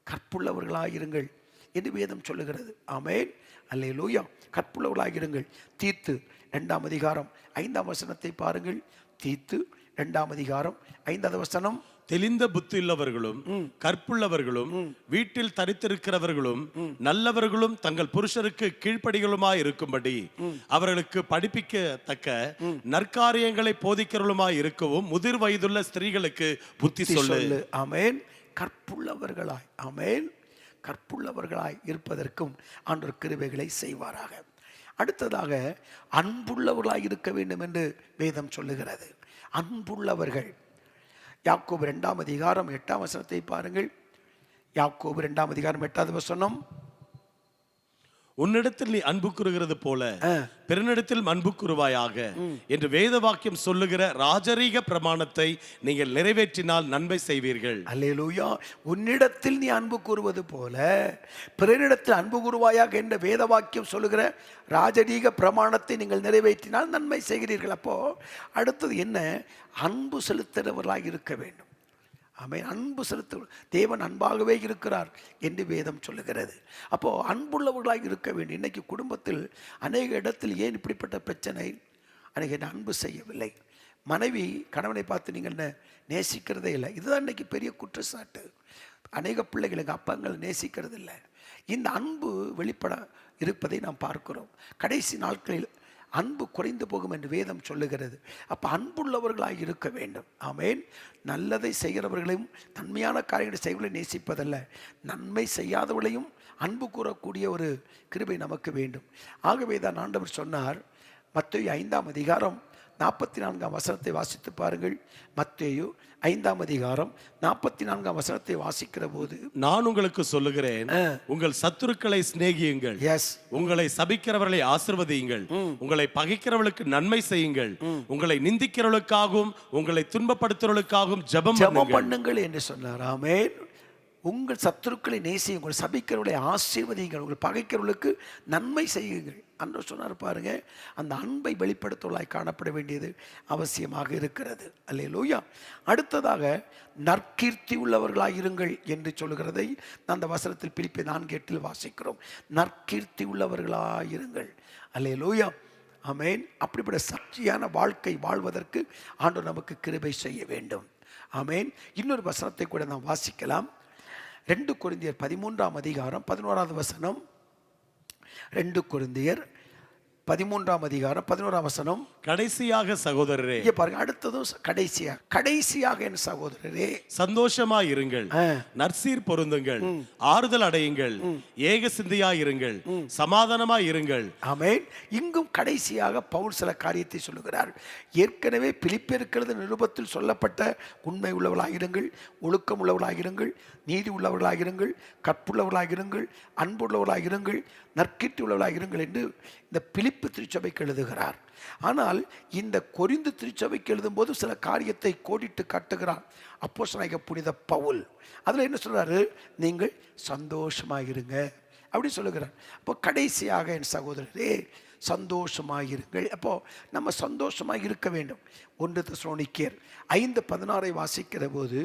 கற்புள்ளவர்களாயிருங்கள் என்று வேதம் சொல்லுகிறது. ஆமேன், அல்லேலூயா. கற்புள்ளவர்களாயிருங்கள். தீத்து 2ஆம் அதிகாரம் 5ஆம் வசனத்தை பாருங்கள். தீத்து 2ஆம் அதிகாரம் 5வது வசனம். தெளிந்த புத்தியுள்ளவர்களும் கற்புள்ளவர்களும் வீட்டில் தரித்திருக்கிறவர்களும் நல்லவர்களும் தங்கள் புருஷருக்கு கீழ்ப்படிகளுமாய் இருக்கும்படி அவர்களுக்கு படிப்பிக்கத்தக்க நற்காரியங்களை போதிக்கிறவர்களுமாய் இருக்கவும் முதிர் வயதுள்ள ஸ்திரீகளுக்கு புத்தி சொல்லு. ஆமேன். கற்புள்ளவர்களாய், ஆமேன், கற்புள்ளவர்களாய் இருப்பதற்கும் ஆண்டவர் கிருபைகளை செய்வாராக. அடுத்ததாக, அன்புள்ளவர்களாய் இருக்க வேண்டும் என்று வேதம் சொல்லுகிறது. அன்புள்ளவர்கள். யாக்கோபு 2ஆம் அதிகாரம் 8ஆம் வசனத்தை பாருங்கள். யாக்கோபு 2ஆம் அதிகாரம் 8வது வசனம். உன்னிடத்தில் நீ அன்பு கூறுகிறது போல பிறனிடத்தில் அன்பு கூறுவாயாக என்று வேத வாக்கியம் சொல்லுகிற ராஜரீக பிரமாணத்தை நீங்கள் நிறைவேற்றினால் நன்மை செய்வீர்கள். அல்லேலூயா. உன்னிடத்தில் நீ அன்பு கூறுவது போல பிறனிடத்தில் அன்பு கூறுவாயாக என்ற வேத வாக்கியம் சொல்லுகிற ராஜரீக பிரமாணத்தை நீங்கள் நிறைவேற்றினால் நன்மை செய்கிறீர்கள். அப்போ அடுத்தது என்ன? அன்பு செலுத்துகிறவர்களாக இருக்க வேண்டும். ஆமென். அன்பு செலுத்த தேவன் அன்பாகவே இருக்கிறார் என்று வேதம் சொல்லுகிறது. அப்போ அன்புள்ளவர்களாக இருக்க வேண்டும். இன்னைக்கு குடும்பத்தில் அநேக இடத்தில் ஏன் இப்படிப்பட்ட பிரச்சனை? அநேக அன்பு செய்யவில்லை. மனைவி கணவனை பார்த்து நீங்கள் நேசிக்கிறதே இல்லை. இதுதான் இன்னைக்கு பெரிய குற்றச்சாட்டு. அநேக பிள்ளைகள் எங்கள் அப்பாங்களை நேசிக்கிறது இல்லை. இந்த அன்பு வெளிப்பட இருப்பதை நாம் பார்க்கிறோம். கடைசி நாட்களில் அன்பு குறைந்து போகும் என்று வேதம் சொல்லுகிறது. அப்போ அன்புள்ளவர்களாக இருக்க வேண்டும். ஆமேன். நல்லதை செய்கிறவர்களையும் நன்மையான காரியங்களை செய்வர்களை நேசிப்பதல்ல, நன்மை செய்யாதவர்களையும் அன்பு கூறக்கூடிய ஒரு கிருபை நமக்கு வேண்டும். ஆகவே தான் ஆண்டவர் சொன்னார், மத்தேயு 5ஆம் அதிகாரம் 44ஆம் வசனத்தை வாசித்து பாருங்கள். மத்தேயு 5ஆம் அதிகாரம் 44ஆம் வசனத்தை வாசிக்கிற போது, நான் உங்களுக்கு சொல்லுகிறேன், உங்கள் சத்துருக்களை சிநேகியுங்கள், உங்களை சபிக்கிறவர்களை ஆசீர்வதியுங்கள், உங்களை பகைக்கிறவர்களுக்கு நன்மை செய்யுங்கள், உங்களை நிந்திக்கிறவர்களுக்காகவும் உங்களை துன்பப்படுத்துறவர்களுக்காகவும் ஜெபம் பண்ணுங்கள் என்று சொன்னார். ஆமென். உங்கள் சத்துருக்களை நேசியுங்கள், சபிக்கிறவர்களை ஆசீர்வதியுங்கள், உங்கள் பகைக்கிறவர்களுக்கு நன்மை செய்யுங்கள் என்று சொன்னார். பாருங்க, அந்த அன்பை வெளிப்படுத்துவதாய் காணப்பட வேண்டியது அவசியமாக இருக்கிறது. அல்லேலூயா. அடுத்ததாக, நற்கீர்த்தி உள்ளவர்களாக இருங்கள் என்று சொல்லுகிறதை அந்த வசனத்தில் பிலிப்பியர் 4:8 வாசிக்கிறோம். நற்கீர்த்தி உள்ளவர்களாக இருங்கள். அல்லேலூயா. ஆமென். அப்படிப்பட்ட சக்தியான வாழ்க்கை வாழ்வதற்கு ஆண்டவர் நமக்கு கிருபை செய்ய வேண்டும். ஆமென். இன்னொரு வசனத்தை கூட நாம் வாசிக்கலாம். 2 கொரிந்தியர் 13ஆம் அதிகாரம் 11வது வசனம். 2 கொரிந்தியர் 13ஆம் அதிகாரம் 11ஆம் வசனம். கடைசியாக சகோதரரே, இங்க பாருங்க, அடுத்ததும் கடைசியாக என் சகோதரரே, சந்தோஷமாய் இருங்கள், நற்சீர் பொருந்துங்கள், ஆறுதல் அடையுங்கள், ஏக சிந்தையாய் இருங்கள், சமாதானமாய் இருங்கள். ஆமென். இங்கும் கடைசியாக பவுல் சில காரியத்தை சொல்லுகிறார். ஏற்கனவே பிலிப்பியருக்கு நிருபத்தில் சொல்லப்பட்ட உண்மை உள்ளவர்களாயிருங்கள், ஒழுக்கம் உள்ளவர்களாயிருங்கள், நீதி உள்ளவர்களாயிருங்கள், கற்புள்ளவர்களாயிருங்கள், அன்புள்ளவர்களாயிருங்கள், நற்கீர்த்தி உள்ளவர்களாயிருங்கள் என்று இந்த பிலிப்பு திருச்சபைக்கு எழுதுகிறார். ஆனால் இந்த கொரிந்து திருச்சபைக்கு எழுதும் போது சில காரியத்தை கோடிட்டு காட்டுகிறார் அப்போஸ்தலனாகிய புனித பவுல். அதில் என்ன சொல்றாரு? நீங்கள் சந்தோஷமாயிருங்க அப்படி சொல்லுகிறார். அப்போ கடைசியாக என் சகோதரரே சந்தோஷமாயிருங்கள். அப்போ நம்ம சந்தோஷமாக இருக்க வேண்டும். 1 தெசலோனிக்கேயர் 5:16 வாசிக்கிற போது,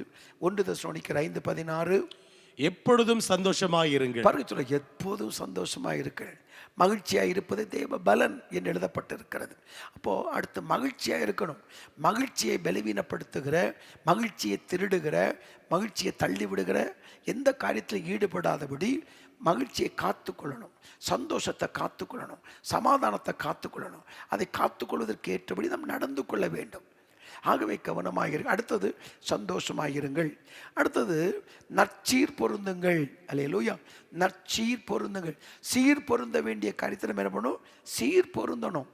1 தெசலோனிக்கேயர் 5:16, எப்பொழுதும் சந்தோஷமாயிருங்கள். பாருங்க சொல்ல, எப்போதும் சந்தோஷமாக இருக்க, மகிழ்ச்சியாக இருப்பது தேவ பலன் என்று எழுதப்பட்டிருக்கிறது. அப்போது அடுத்து மகிழ்ச்சியாக இருக்கணும். மகிழ்ச்சியை பலவீனப்படுத்துகிற, மகிழ்ச்சியை திருடுகிற, மகிழ்ச்சியை தள்ளிவிடுகிற எந்த காரியத்தில் ஈடுபடாதபடி மகிழ்ச்சியை காத்துக்கொள்ளணும், சந்தோஷத்தை காத்துக்கொள்ளணும், சமாதானத்தை காத்துக்கொள்ளணும். அதை காத்துக்கொள்வதற்கு ஏற்றபடி நாம் நடந்து கொள்ள வேண்டும். ஆகவே கவனமாக இருங்க. அடுத்தது சந்தோஷமாயிருங்கள். அடுத்தது நற்சீர் பொருந்துங்கள். அல்லேலூயா. நற்சீர் பொருந்துங்கள். சீர் பொருந்த வேண்டிய காரியத்தை நம்ம என்ன பண்ணணும்? சீர் பொருந்தணும்.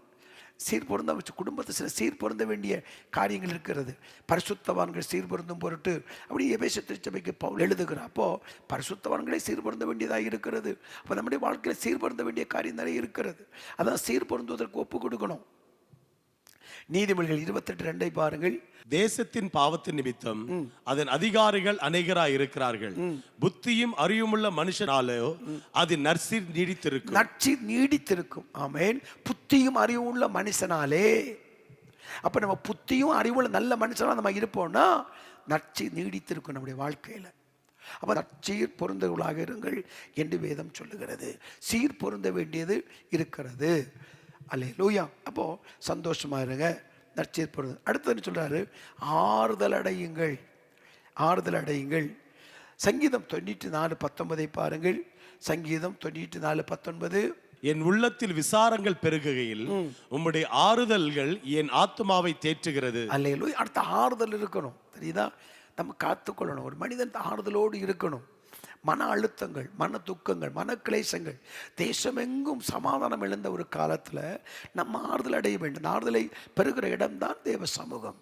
சீர் பொருந்த வச்சு குடும்பத்தை சில சீர் பொருந்த வேண்டிய காரியங்கள் இருக்கிறது. பரிசுத்தவான்கள் சீர் பொருந்தும் பொருட்டு அப்படி எபேசு திருச்சபைக்கு பவுல் எழுதுகிறார். அப்போது பரிசுத்தவான்களை சீர் பொருந்த வேண்டியதாக இருக்கிறது. அப்போ நம்முடைய வாழ்க்கையில் சீர் பொருந்த வேண்டிய காரியம் நிறைய இருக்கிறது. அதான் சீர் பொருந்துவதற்கு ஒப்பு கொடுக்கணும். நீதிமொழிகள் 28:2 பாருங்கள். தேசத்தின் பாவத்தின் நிமித்தம் அதன் அதிகாரிகள் அநேகராய் இருக்கிறார்கள். புத்தியும் அறிவுமுள்ள மனுஷனாலோ அது நற்சீர் நீடித்திருக்கும். நற்சீர் நீடித்திருக்கும். ஆமென். புத்தியும் அறிவுள்ள மனுஷனாலே. அப்ப நம்ம புத்தியும் அறிவுள்ள நல்ல மனுஷனா நம்ம இருப்போம்னா நற்சீர் நீடித்திருக்கும் நம்முடைய வாழ்க்கையில. அப்ப நற்சீர் பொருந்தவர்களாக இருங்கள் என்று வேதம் சொல்லுகிறது. சீர் பொருந்த வேண்டியது இருக்கிறது. அல்லேலூயா. அப்போ சந்தோஷமா இருங்க, நற்சீர் பொருந்த. அடுத்தது சொல்றாரு, ஆறுதல் அடையுங்கள். ஆறுதல் அடையுங்கள். சங்கீதம் 94:19 பாருங்கள். சங்கீதம் 94:19. என் உள்ளத்தில் விசாரங்கள் பெருகுகையில் உம்முடைய ஆறுதல்கள் என் ஆத்துமாவை தேற்றுகிறது. அல்லேலூயா. அடுத்த ஆறுதல் இருக்கணும். தெரியுதா? நம்ம காத்துக்கொள்ளணும். ஒரு மனிதன் ஆறுதலோடு இருக்கணும். மன அழுத்தங்கள், மன துக்கங்கள், மன கிளேசங்கள், தேசமெங்கும் சமாதானம் இழந்த ஒரு காலத்தில் நம்ம ஆறுதல் அடைய வேண்டும். ஆறுதலை பெறுகிற இடம்தான் தேவ சமூகம்.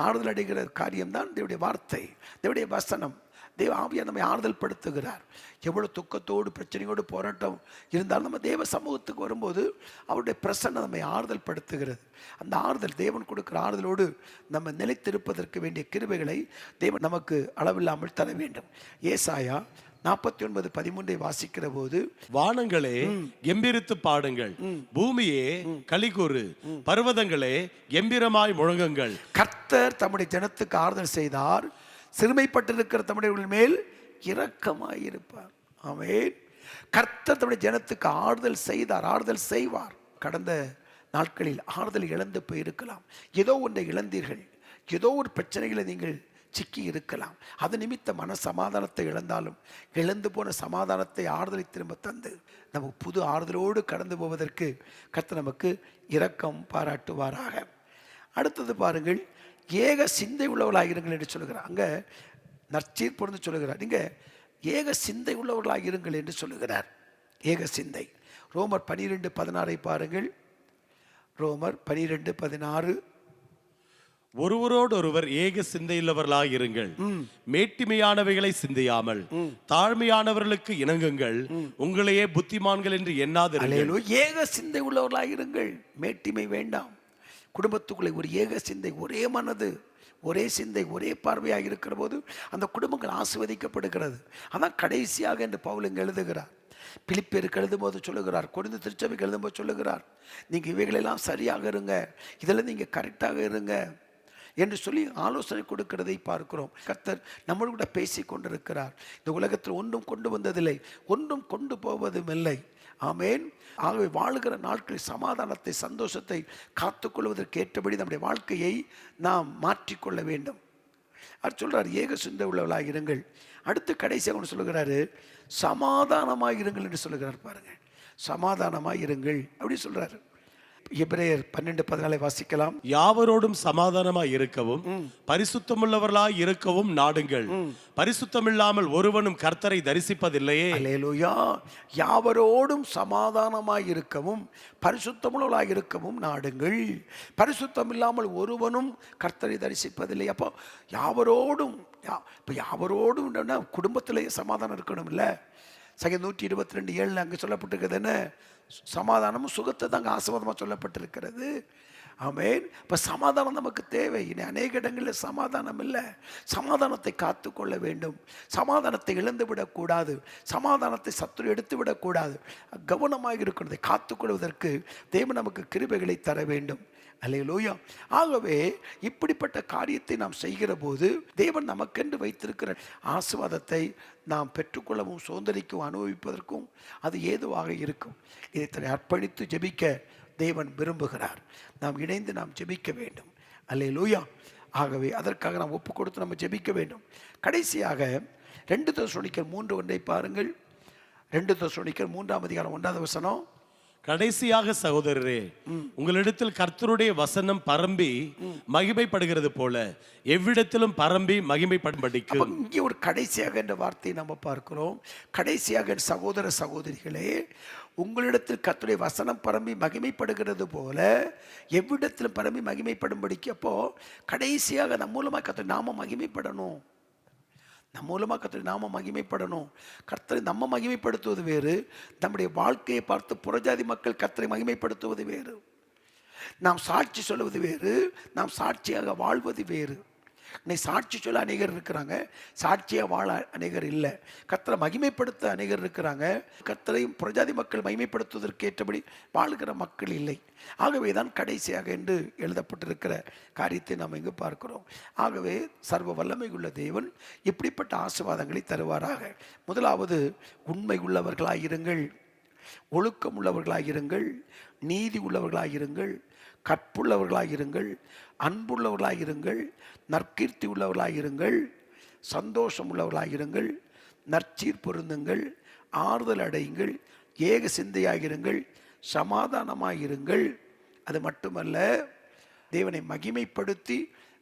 ஆறுதல் அடைகிற காரியம்தான் தேவனுடைய வார்த்தை, தேவனுடைய வசனம். தேவ ஆவியா நம்மை ஆறுதல் படுத்துகிறார். எவ்வளோ துக்கத்தோடு பிரச்சனையோடு போராட்டம் இருந்தாலும் நம்ம தேவ சமூகத்துக்கு வரும்போது அவருடைய பிரசன்னம் நம்மை ஆறுதல் படுத்துகிறது. அந்த ஆறுதல், தேவன் கொடுக்கிற ஆறுதலோடு நம்ம நிலைத்திருப்பதற்கு வேண்டிய கிருபைகளை தேவன் நமக்கு அளவில்லாமல் தர வேண்டும். ஏசாயா 49:13 வாசிக்கிற போது, வானங்களே கெம்பீரித்து பாடுங்கள், பூமியே கலிகூறு, பர்வதங்களே கெம்பீரமாய் முழங்குங்கள். கர்த்தர் தம்முடைய ஜனத்துக்கு ஆறுதல் செய்தார், சிறுமைப்பட்டிருக்கிற தம்முடைய மேல் இரக்கமாயிருப்பார். ஆமென். கர்த்தர் தம்முடைய ஜனத்துக்கு ஆறுதல் செய்தார், ஆறுதல் செய்வார். கடந்த நாட்களில் ஆறுதல் இழந்து போயிருக்கலாம். ஏதோ ஒன்றை இழந்தீர்கள், ஏதோ ஒரு பிரச்சனைகளை நீங்கள் சிக்கி இருக்கலாம். அது நிமித்த மன சமாதானத்தை இழந்தாலும் இழந்து போன சமாதானத்தை ஆறுதலை திரும்ப தந்து நமக்கு புது ஆறுதலோடு கடந்து போவதற்கு கர்த்தர் நமக்கு இரக்கம் பாராட்டுவாராக. அடுத்தது பாருங்கள், ஏக சிந்தை உள்ளவர்களாக என்று சொல்லுகிறார். அங்கே நற்சீர் பொருந்து சொல்லுகிறார். நீங்க ஏக சிந்தை உள்ளவர்களாக இருங்கள் என்று சொல்லுகிறார். ஏக சிந்தை. ரோமர் 12:16 பாருங்கள். ரோமர் 12:16. ஒருவரோடொருவர் ஏக சிந்தையுள்ளவர்களாக இருங்கள், மேட்டிமையானவைகளை சிந்தையாமல் தாழ்மையானவர்களுக்கு இணங்குங்கள், உங்களையே புத்திமான்கள் என்று எண்ணாதிருங்கள். ஏக சிந்தை உள்ளவர்களாக இருங்கள். மேட்டிமை வேண்டாம். குடும்பத்துக்குள்ளே ஒரு ஏக சிந்தை, ஒரே மனது, ஒரே சிந்தை, ஒரே பார்வையாக இருக்கிற போது அந்த குடும்பங்கள் ஆசீர்வதிக்கப்படுகிறது. அதான் கடைசியாக என்று பவுல் இங்கு எழுதுகிறார். பிலிப்பியருக்கு எழுதும் போது சொல்லுகிறார், கொரிந்து திருச்சபைக்கு எழுதும் போது சொல்லுகிறார், நீங்கள் இவைகளெல்லாம் சரியாக இருங்க, இதெல்லாம் நீங்கள் கரெக்டாக இருங்க என்று சொல்லி ஆலோசனை கொடுக்கிறதை பார்க்கிறோம். கர்த்தர் நம்மளோட கூட பேசி கொண்டிருக்கிறார். இந்த உலகத்தில் ஒன்றும் கொண்டு வந்ததில்லை, ஒன்றும் கொண்டு போவதும் இல்லை. ஆமேன். ஆகவே வாழுகிற நாட்களில் சமாதானத்தை, சந்தோஷத்தை காத்துக்கொள்வதற்கு ஏற்றபடி நம்முடைய வாழ்க்கையை நாம் மாற்றிக்கொள்ள வேண்டும். அவர் சொல்றார், ஏக சிந்தை உள்ளவர்களாக இருங்கள். அடுத்து கடைசியாக ஒன்று சொல்லுகிறாரு, சமாதானமாக இருங்கள் என்று சொல்லுகிறார். பாருங்க, சமாதானமாக இருங்கள் அப்படி சொல்றாரு. எபிரேயர் 12:14 வாசிக்கலாம். யாவரோடும் சமாதானமாய் இருக்கவும் பரிசுத்தமுள்ளவர்களாய் இருக்கவும் நாடுங்கள், பரிசுத்தமில்லாமல் ஒருவனும் கர்த்தரை தரிசிப்பதில்லையே. அல்லேலூயா. யாவரோடும் சமாதானமாய் இருக்கவும் பரிசுத்தமுள்ளவர்களாய் இருக்கவும் நாடுங்கள், பரிசுத்தம் இல்லாமல் ஒருவனும் கர்த்தரை தரிசிப்பதில்லை. அப்போ யாவரோடும், இப்போ யாவரோடும் குடும்பத்திலேயே சமாதானம் இருக்கணும் இல்லை? சங்கீதம் 122:7 அங்கே சொல்லப்பட்டிருக்கிறது என்ன? சமாதானமும் சுகத்தை தாங்க ஆசீர்வாதமாக சொல்லப்பட்டிருக்கிறது. ஆமென். இப்போ சமாதானம் நமக்கு தேவை. இனி அநேக இடங்களில் சமாதானம் இல்லை. சமாதானத்தை காத்துக்கொள்ள வேண்டும். சமாதானத்தை இழந்து விடக்கூடாது. சமாதானத்தை சத்துரு எடுத்து விடக்கூடாது. கவனமாக இருக்கிறதை காத்துக்கொள்வதற்கு தேவன் நமக்கு கிருபைகளை தர வேண்டும். அல்லேலூயா. ஆகவே இப்படிப்பட்ட காரியத்தை நாம் செய்கிற போது தேவன் நமக்கென்று வைத்திருக்கிற ஆசீர்வாதத்தை நாம் பெற்றுக்கொள்ளவும் சுதந்திரிக்கவும் அனுபவிப்பதற்கும் அது ஏதுவாக இருக்கும். இதை அர்ப்பணித்து ஜெபிக்க தேவன் விரும்புகிறார். நாம் இணைந்து நாம் ஜெபிக்க வேண்டும். அல்லேலூயா. ஆகவே அதற்காக நாம் ஒப்பு கொடுத்து நம்ம ஜெபிக்க வேண்டும். கடைசியாக 2 தெசலோனிக்கர் 3:1 பாருங்கள். 2 தெசலோனிக்கர் 3:1 கடைசியாக சகோதரரே, உங்களிடத்தில் கர்த்தருடைய வசனம் பரம்பி மகிமைப்படுகிறது போல எவ்விடத்திலும் பரம்பி மகிமைப்படும்படிக்கு. இங்கே ஒரு கடைசியாக என்ற வார்த்தையை நம்ம பார்க்கிறோம். கடைசியாக சகோதர சகோதரிகளே, உங்களிடத்தில் கர்த்தருடைய வசனம் பரம்பி மகிமைப்படுகிறது போல எவ்விடத்திலும் பரம்பி மகிமைப்படும்படிக்கு. அப்போ கடைசியாக நம் மூலமாக கர்த்தருடைய நாமம் மகிமைப்படணும். நம் மூலமாக கர்த்தருடைய நாமம் மகிமைப்படணும். கர்த்தரை நம்ம மகிமைப்படுத்துவது வேறு, நம்முடைய வாழ்க்கையை பார்த்து புறஜாதி மக்கள் கர்த்தரை மகிமைப்படுத்துவது வேறு. நாம் சாட்சி சொல்லுவது வேறு, நாம் சாட்சியாக வாழ்வது வேறு. இன்னைக்கு சாட்சி சொல்ல அநேகர் இருக்கிறாங்க, சாட்சியாக வாழ அநேகர் இல்லை. கர்த்தரை மகிமைப்படுத்த அநேகர் இருக்கிறாங்க, கர்த்தரையும் புறஜாதி மக்கள் மகிமைப்படுத்துவதற்கு ஏற்றபடி வாழுகிற மக்கள் இல்லை. ஆகவே தான் கடைசியாக என்று எழுதப்பட்டிருக்கிற காரியத்தை நாம் இங்கு பார்க்கிறோம். ஆகவே சர்வ வல்லமை உள்ள தேவன் இப்படிப்பட்ட ஆசீர்வாதங்களை தருவாராக. முதலாவது, உண்மை உள்ளவர்களாயிருங்கள், ஒழுக்கம் உள்ளவர்களாயிருங்கள், நீதி உள்ளவர்களாயிருங்கள், கற்புள்ளவர்களாயிருங்கள், அன்புள்ளவர்களாயிருங்கள், நற்கீர்த்தி உள்ளவர்களாயிருங்கள், சந்தோஷம் உள்ளவர்களாயிருங்கள், நற்சீர் பொருந்துங்கள், ஆறுதல் அடையுங்கள், ஏக சிந்தையாயிருங்கள், சமாதானமாயிருங்கள். அது மட்டுமல்ல, தேவனை மகிமைப்படுத்தி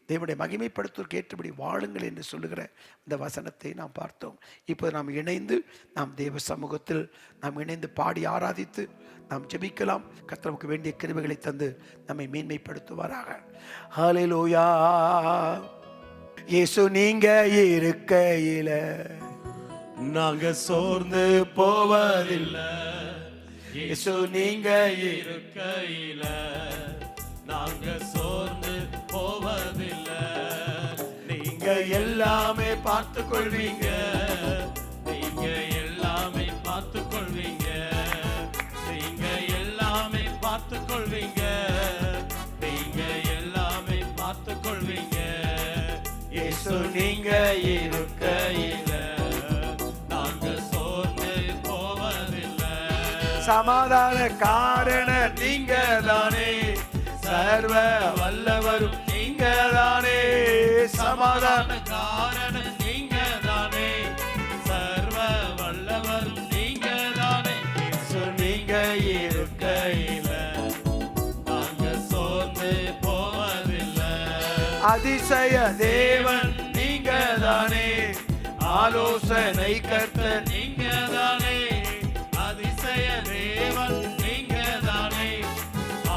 தேவனுடைய மகிமைப்படுத்துவதற்கு ஏற்றபடி வாழுங்கள் என்று சொல்லுகிற இந்த வசனத்தை நாம் பார்த்தோம். இப்போ நாம் இணைந்து நாம் தேவ சமூகத்தில் நாம் இணைந்து பாடி ஆராதித்து நாம் ஜெபிக்கலாம். கர்த்தர் நமக்கு வேண்டிய கிருபைகளை தந்து நம்மை மேன்மைப்படுத்துவாராக. ஹல்லேலூயா. இயேசு நீங்க இருக்கையில நாங்க சோர்ந்து போவதில்லை. இயேசு நீங்க இருக்கையில நாங்க சோர்ந்து போவதில்லை. நீங்க எல்லாமே பார்த்து கொள்வீங்க, நீங்க எல்லாமே பார்த்து கொள்வீங்க, நீங்க எல்லாமே பார்த்து கொள்வீங்க, நீங்க எல்லாமே பார்த்து கொள்வீங்க. இயேசு நீங்க இருக்கையில நாங்க சோர்ந்து போவதில்லை. சமாதான காரணர் நீங்க தானே, சர்வ வல்லவரும் நீங்க தானே, சமாதான காரணம் நீங்க தானே, சர்வ வல்லவரும் நீங்க தானே. இயேசு நீங்க இருக்கையில நாங்க சோர்ந்து போவதில்லை. அதிசய தேவன் நீங்க தானே, ஆலோசனை கர்த்தர் நீங்க தானே, அதிசய தேவன் நீங்க தானே,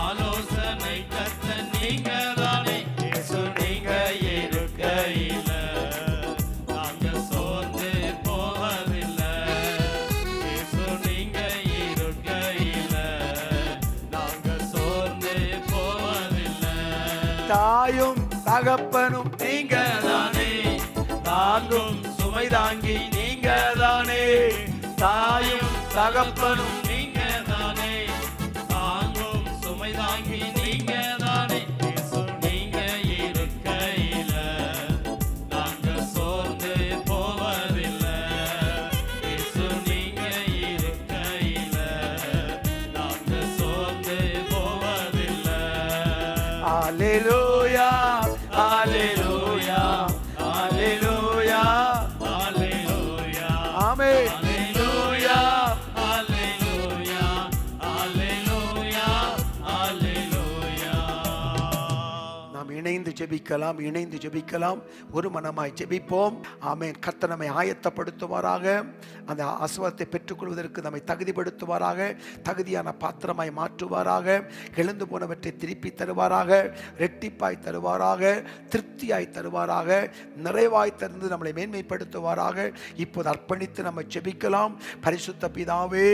ஆலோசனை கர்த்தர் நீங்க தானே. இயேசு நீங்க இருக்கையில நாங்க சோர்ந்து போவதில்லை. இயேசு நீங்க இருக்கையில நாங்க சோர்ந்து போவதில்லை. தாயும் தகப்பனும் நீங்க தானே, தாங்கும் சுமை தாங்கி நீங்க தானே, தாயும் தகப்பனும் நீங்க தானே, தாங்கும் சுமை தாங்கி நீங்க தானே. இயேசு நீங்க இருக்கையில நாங்க சோர்ந்து போவதில்லை. இயேசு நீங்க இருக்கையில நாங்க சோர்ந்து போவதில்லை. அல்லேலூயா, அல்லேலூயா, அல்லேலூயா, அல்லேலூயா, ஆமென். அல்லேலூயா, அல்லேலூயா, அல்லேலூயா, அல்லேலூயா. நாம் இணைந்து ஜெபிக்கலாம், இணைந்து ஜெபிக்கலாம். ஒரு மனமாய் ஜெபிப்போம். ஆமென். கர்த்தர் நம்மை ஆயத்தப்படுத்துவாராக. அந்த ஆசீர்வாதத்தை பெற்றுக்கொள்வதற்கு நம்மை தகுதிப்படுத்துவாராக, தகுதியான பாத்திரமாய் மாற்றுவாராக, எழுந்து போனவற்றை திருப்பி தருவாராக, ரெட்டிப்பாய் தருவாராக, திருப்தியாய் தருவாராக, நிறைவாய் தந்து நம்மளை மேன்மைப்படுத்துவாராக. இப்போது அர்ப்பணித்து நம்ம ஜெபிக்கலாம். பரிசுத்த பிதாவே,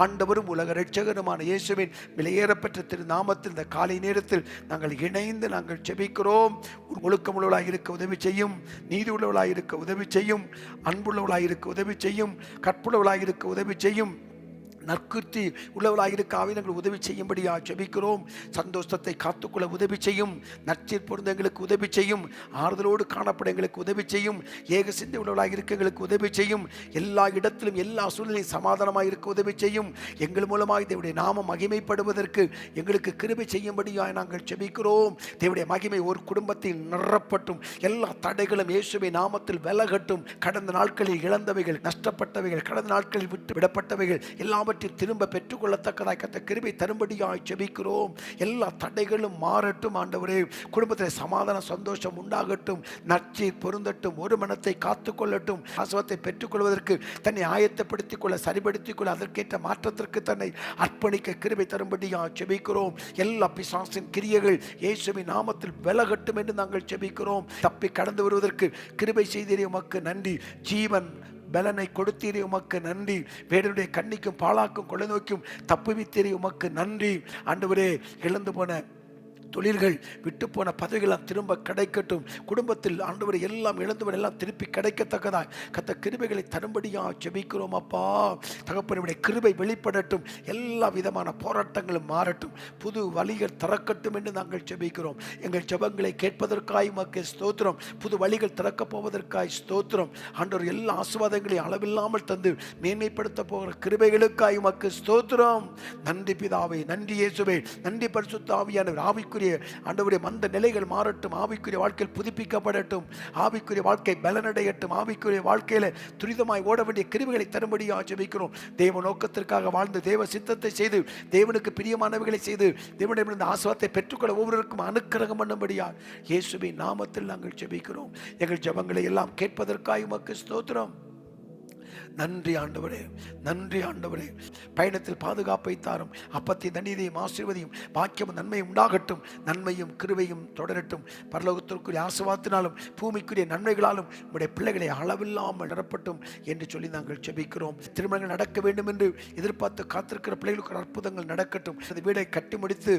ஆண்டவரும் உலக இரட்சகருமான இயேசுவின் விலையேறப்பெற்ற திரு நாமத்தில் இந்த காலை நேரத்தில் நாங்கள் இணைந்து நாங்கள் ஜெபிக்கிறோம். ஒழுக்கமுள்ளவளாய் இருக்க உதவி செய்யும், நீதி உள்ளவளாய் இருக்க உதவி செய்யும், அன்புள்ளவளாய் இருக்க உதவி செய்யும், கற்புள்ளவளாய் இருக்க உதவி செய்யும், நற்கிருத்தி உள்ளவளாக இருக்க ஆவினங்கள் உதவி செய்யும்படியா ஜெபிக்கிறோம். சந்தோஷத்தை காத்துக்கொள்ள உதவி செய்யும், நற்சீர் பொருந்த எங்களுக்கு உதவி செய்யும், ஆறுதலோடு காணப்பட எங்களுக்கு உதவி செய்யும், ஏக சிந்தை உள்ளவளாக இருக்க எங்களுக்கு உதவி செய்யும், எல்லா இடத்திலும் எல்லா சூழ்நிலையும் சமாதானமாக இருக்க உதவி செய்யும். எங்கள் மூலமாக தேவனுடைய நாமம் மகிமைப்படுவதற்கு எங்களுக்கு கிருபை செய்யும்படியாய் நாங்கள் ஜெபிக்கிறோம். தேவனுடைய மகிமை ஒரு குடும்பத்தில் நிரப்பட்டும், எல்லா தடைகளும் இயேசுவின் நாமத்தில் விலகட்டும். கடந்த நாட்களில் இழந்தவைகள், நஷ்டப்பட்டவைகள், கடந்த நாட்களில் விட்டு விடப்பட்டவைகள் எல்லாவற்றையும் திரும்ப பெற்றுக்கொள்ளத்தக்கதாய் கர்த்தர் கிருபை தரும்படியாய் ஜெபிக்கிறோம். எல்லா தடைகளும் மாறட்டும் ஆண்டவரே. குடும்பத்தில் சமாதான சந்தோஷம் உண்டாகட்டும், நற்சீர் பொருந்தட்டும், ஒரு மனத்தை காத்துக்கொள்ளட்டும். ஆசீர்வாதத்தை பெற்றுக்கொள்வதற்கு தன்னை ஆயத்தப்படுத்திக் கொள்ள, சரிபடுத்திக் கொள்ள, அதற்கேற்ற மாற்றத்திற்கு தன்னை அர்ப்பணிக்க கிருபை தரும்படியாய் ஜெபிக்கிறோம். எல்லா பிசாசின் கிரியைகள் இயேசுவின் நாமத்தில் விலகட்டும் என்று நாங்கள் ஜெபிக்கிறோம். தப்பி கடந்து வருவதற்கு கிருபை செய்தீரே, உமக்கு நன்றி. ஜீவன் பலனை கொடுத்தீரே, உமக்கு நன்றி. வேடனுடைய கண்ணிக்கும் பாலாக்கும் கொலை நோக்கியும் தப்புவித்தீரே, உமக்கு நன்றி. ஆண்டவரே, இழந்து போன தொழில்கள், விட்டு போன பதவிகள் திரும்ப கிடைக்கட்டும். குடும்பத்தில் ஆண்டவரை எல்லாம் இழந்தவர் எல்லாம் திருப்பி கிடைக்கத்தக்கதாய் கர்த்தர் கிருபைகளை தரும்படியா ஜெபிக்கிறோம். அப்பா தகப்பனுடைய கிருபை வெளிப்படட்டும், எல்லா விதமான போராட்டங்களும் மாறட்டும், புது வழிகள் திறக்கட்டும் என்று நாங்கள் ஜெபிக்கிறோம். எங்கள் ஜெபங்களை கேட்பதற்காய் உமக்கு ஸ்தோத்திரம், புது வழிகள் திறக்கப் போவதற்காய் ஸ்தோத்திரம். ஆண்டவர் எல்லா ஆசீர்வாதங்களையும் அளவில்லாமல் தந்து மேன்மைப்படுத்த போகிற கிருபைகளுக்காய் உமக்கு ஸ்தோத்திரம். நன்றி பிதாவே, நன்றி இயேசுவே, நன்றி பரிசுத்த ஆவியானவர். ஆவிக்குரிய ஆண்டவருடைய மந்த நிலைகள் மாறட்டும், ஆவிக்குரிய வாழ்க்கையில் புதுப்பிக்கப்படட்டும், ஆவிக்குரிய வாழ்க்கை பலனடையட்டும், ஆவிக்குரிய வாழ்க்கையில துரிதமாய் ஓட வேண்டிய கிருபைகளை தரும்படியாக ஜெபிக்கிறோம். தேவ நோக்கத்திற்காக வாழ்ந்து தேவ சித்தத்தை செய்து தேவனுக்கு பிரியமானவைகளை செய்து தேவனிடமிருந்து ஆசீர்வாதத்தை பெற்றுக்கொள்ள ஒவ்வொருவருக்கும் அனுக்கிரகம் பண்ணும்படியா இயேசுவின் நாமத்தில் நாங்கள் ஜெபிக்கிறோம். எங்கள் ஜெபங்களை எல்லாம் கேட்பதற்காக உமக்கு ஸ்தோத்திரம். நன்றி ஆண்டவரே, நன்றி ஆண்டவரே. பயணத்தில் பாதுகாப்பை தாரும், அப்பத்தை தண்ணீரையும் ஆசீர்வதியும், பாக்கியமும் நன்மையும் உண்டாகட்டும், நன்மையும் கிருபையும் தொடரட்டும். பரலோகத்திற்குரிய ஆசீர்வாதத்தினாலும் பூமிக்குரிய நன்மைகளாலும் உடைய பிள்ளைகளை அளவில்லாமல் நிரப்பட்டும் என்று சொல்லி நாங்கள் ஜெபிக்கிறோம். திருமணங்கள் நடக்க வேண்டும் என்று எதிர்பார்த்து காத்திருக்கிற பிள்ளைகளுக்கு அற்புதங்கள் நடக்கட்டும். அந்த வீடை கட்டி முடித்து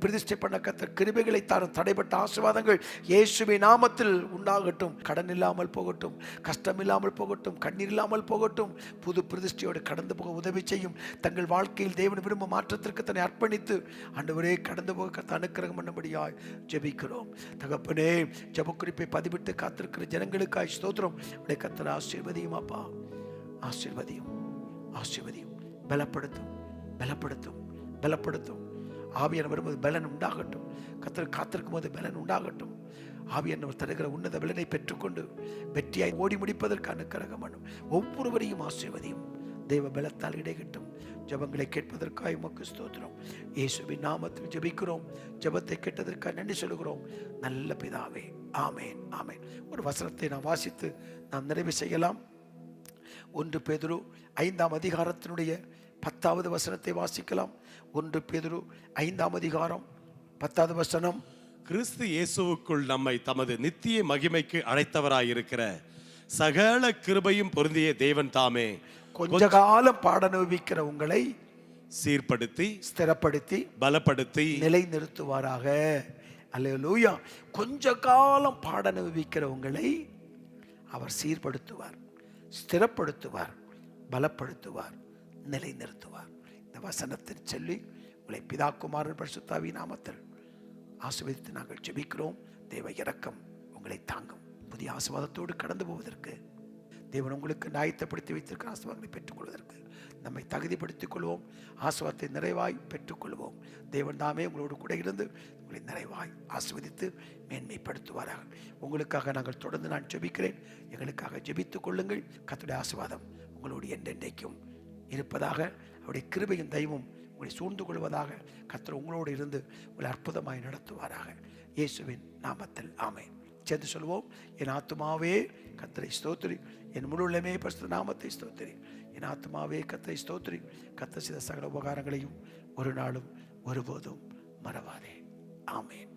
பிரதிஷ்டை பண்ண கர்த்தர் கிருபைகளை தாரும். தடைப்பட்ட ஆசீர்வாதங்கள் இயேசுவின் நாமத்தில் உண்டாகட்டும். கடன் இல்லாமல் போகட்டும், கஷ்டம் இல்லாமல் போகட்டும், கண்ணீர் இல்லாமல் போகட்டும். புது பிரதிஷ்டையோடு கடந்து போக உதவி செய்யும். தங்கள் வாழ்க்கையில் தேவன் விரும்பும் மாற்றத்திற்கு தன்னை அர்ப்பணித்து ஆண்டவரே கடந்து போக கர்த்தர் அனுக்கிரகம் பண்ணும்படியாய் ஜெபிக்கிறோம். தகப்பனே, ஜெபக்குறிப்பை பதிவிட்டு காத்திருக்கிற ஜனங்களுக்காய் ஸ்தோத்திரம். உடைய கர்த்தர் ஆசீர்வதியும் அப்பா, ஆசீர்வதியும், ஆசீர்வதியும். பலப்படுத்தும், பலப்படுத்தும், பலப்படுத்தும். ஆவியானவர் வரும்போது பலன் உண்டாகட்டும். கர்த்தர் காத்திருக்கும் போது பலன் உண்டாகட்டும். ஆவியானவர் தருகிற உன்னத பலனை பெற்றுக்கொண்டு வெற்றியாய் ஓடி முடிப்பதற்கு அனுக்கிரகம் பண்ணும். ஒவ்வொருவரையும் ஆசீர்வதியும். தெய்வ பலத்தால் இடைகட்டும். ஜெபங்களை கேட்பதற்காக உமக்கு ஸ்தோத்திரம். இயேசுவின் நாமத்தில் ஜெபிக்கிறோம். ஜெபத்தை கேட்டதற்காக நன்றி சொல்கிறோம். நல்ல பிதாவே, ஆமேன், ஆமேன். ஒரு வசனத்தை நாம் வாசித்து நாம் நிறைவு செய்யலாம். 1 பேதுரு 5ஆம் அதிகாரத்தினுடைய 10வது வசனத்தை வாசிக்கலாம். 1 பேதுரு 5ஆம் அதிகாரம் 10வது வசனம். கிறிஸ்து இயேசுவுக்குள் நம்மை தமது நித்திய மகிமைக்கு அழைத்தவராயிருக்கிற சகல கிருபையும் பொருந்திய தேவன் தாமே கொஞ்ச காலம் பாட அனுபவிக்கிற உங்களை சீர்படுத்தி, ஸ்திரப்படுத்தி, பலப்படுத்தி நிலை நிறுத்துவாராக. அல்லேலூயா. கொஞ்ச காலம் பாட அனுபவிக்கிற உங்களை அவர் சீர்படுத்துவார், ஸ்திரப்படுத்துவார், பலப்படுத்துவார், நிலை நிறுத்துவார். இந்த வசனத்தை சொல்லி உங்களை பிதா குமாரன் பரிசுத்த ஆவியின் நாமத்தில் ஆசீர்வதித்து நாங்கள் ஜெபிக்கிறோம். தேவ இரக்கம் உங்களை தாங்கும். புதிய ஆசீர்வாதத்தோடு கடந்து போவதற்கு தேவன் உங்களுக்கு நியாயத்தைப்படுத்தி வைத்திருக்கிற ஆசீர்வாதங்களை பெற்றுக்கொள்வதற்கு நம்மை தகுதிப்படுத்திக் கொள்வோம். ஆசீர்வாதத்தை நிறைவாய் பெற்றுக்கொள்வோம். தேவன் தாமே உங்களோடு கூட இருந்து உங்களை நிறைவாய் ஆசீர்வதித்து மேன்மைப்படுத்துவாராக. உங்களுக்காக நாங்கள் தொடர்ந்து நான் ஜெபிக்கிறேன். எங்களுக்காக ஜெபித்துக் கொள்ளுங்கள். கர்த்தருடைய ஆசீர்வாதம் உங்களோடு என்றென்றைக்கும் இருப்பதாக. அவருடைய கிருபையும் தெய்வம் உங்களை சூழ்ந்து கொள்வதாக. கர்த்தர் உங்களோடு இருந்து உங்களை அற்புதமாய் நடத்துவாராக. இயேசுவின் நாமத்தில் ஆமென். சேர்ந்து சொல்வோம். என் ஆத்துமாவே கர்த்தரை ஸ்தோத்திரி, என் முழு உள்ளமே பரிசுத்த நாமத்தை ஸ்தோத்திரி, என் ஆத்மாவே கர்த்தரை ஸ்தோத்திரி, கர்த்தர் செய்த சகல உபகாரங்களையும் ஒரு நாளும் ஒருபோதும் மறவாதே. ஆமென்.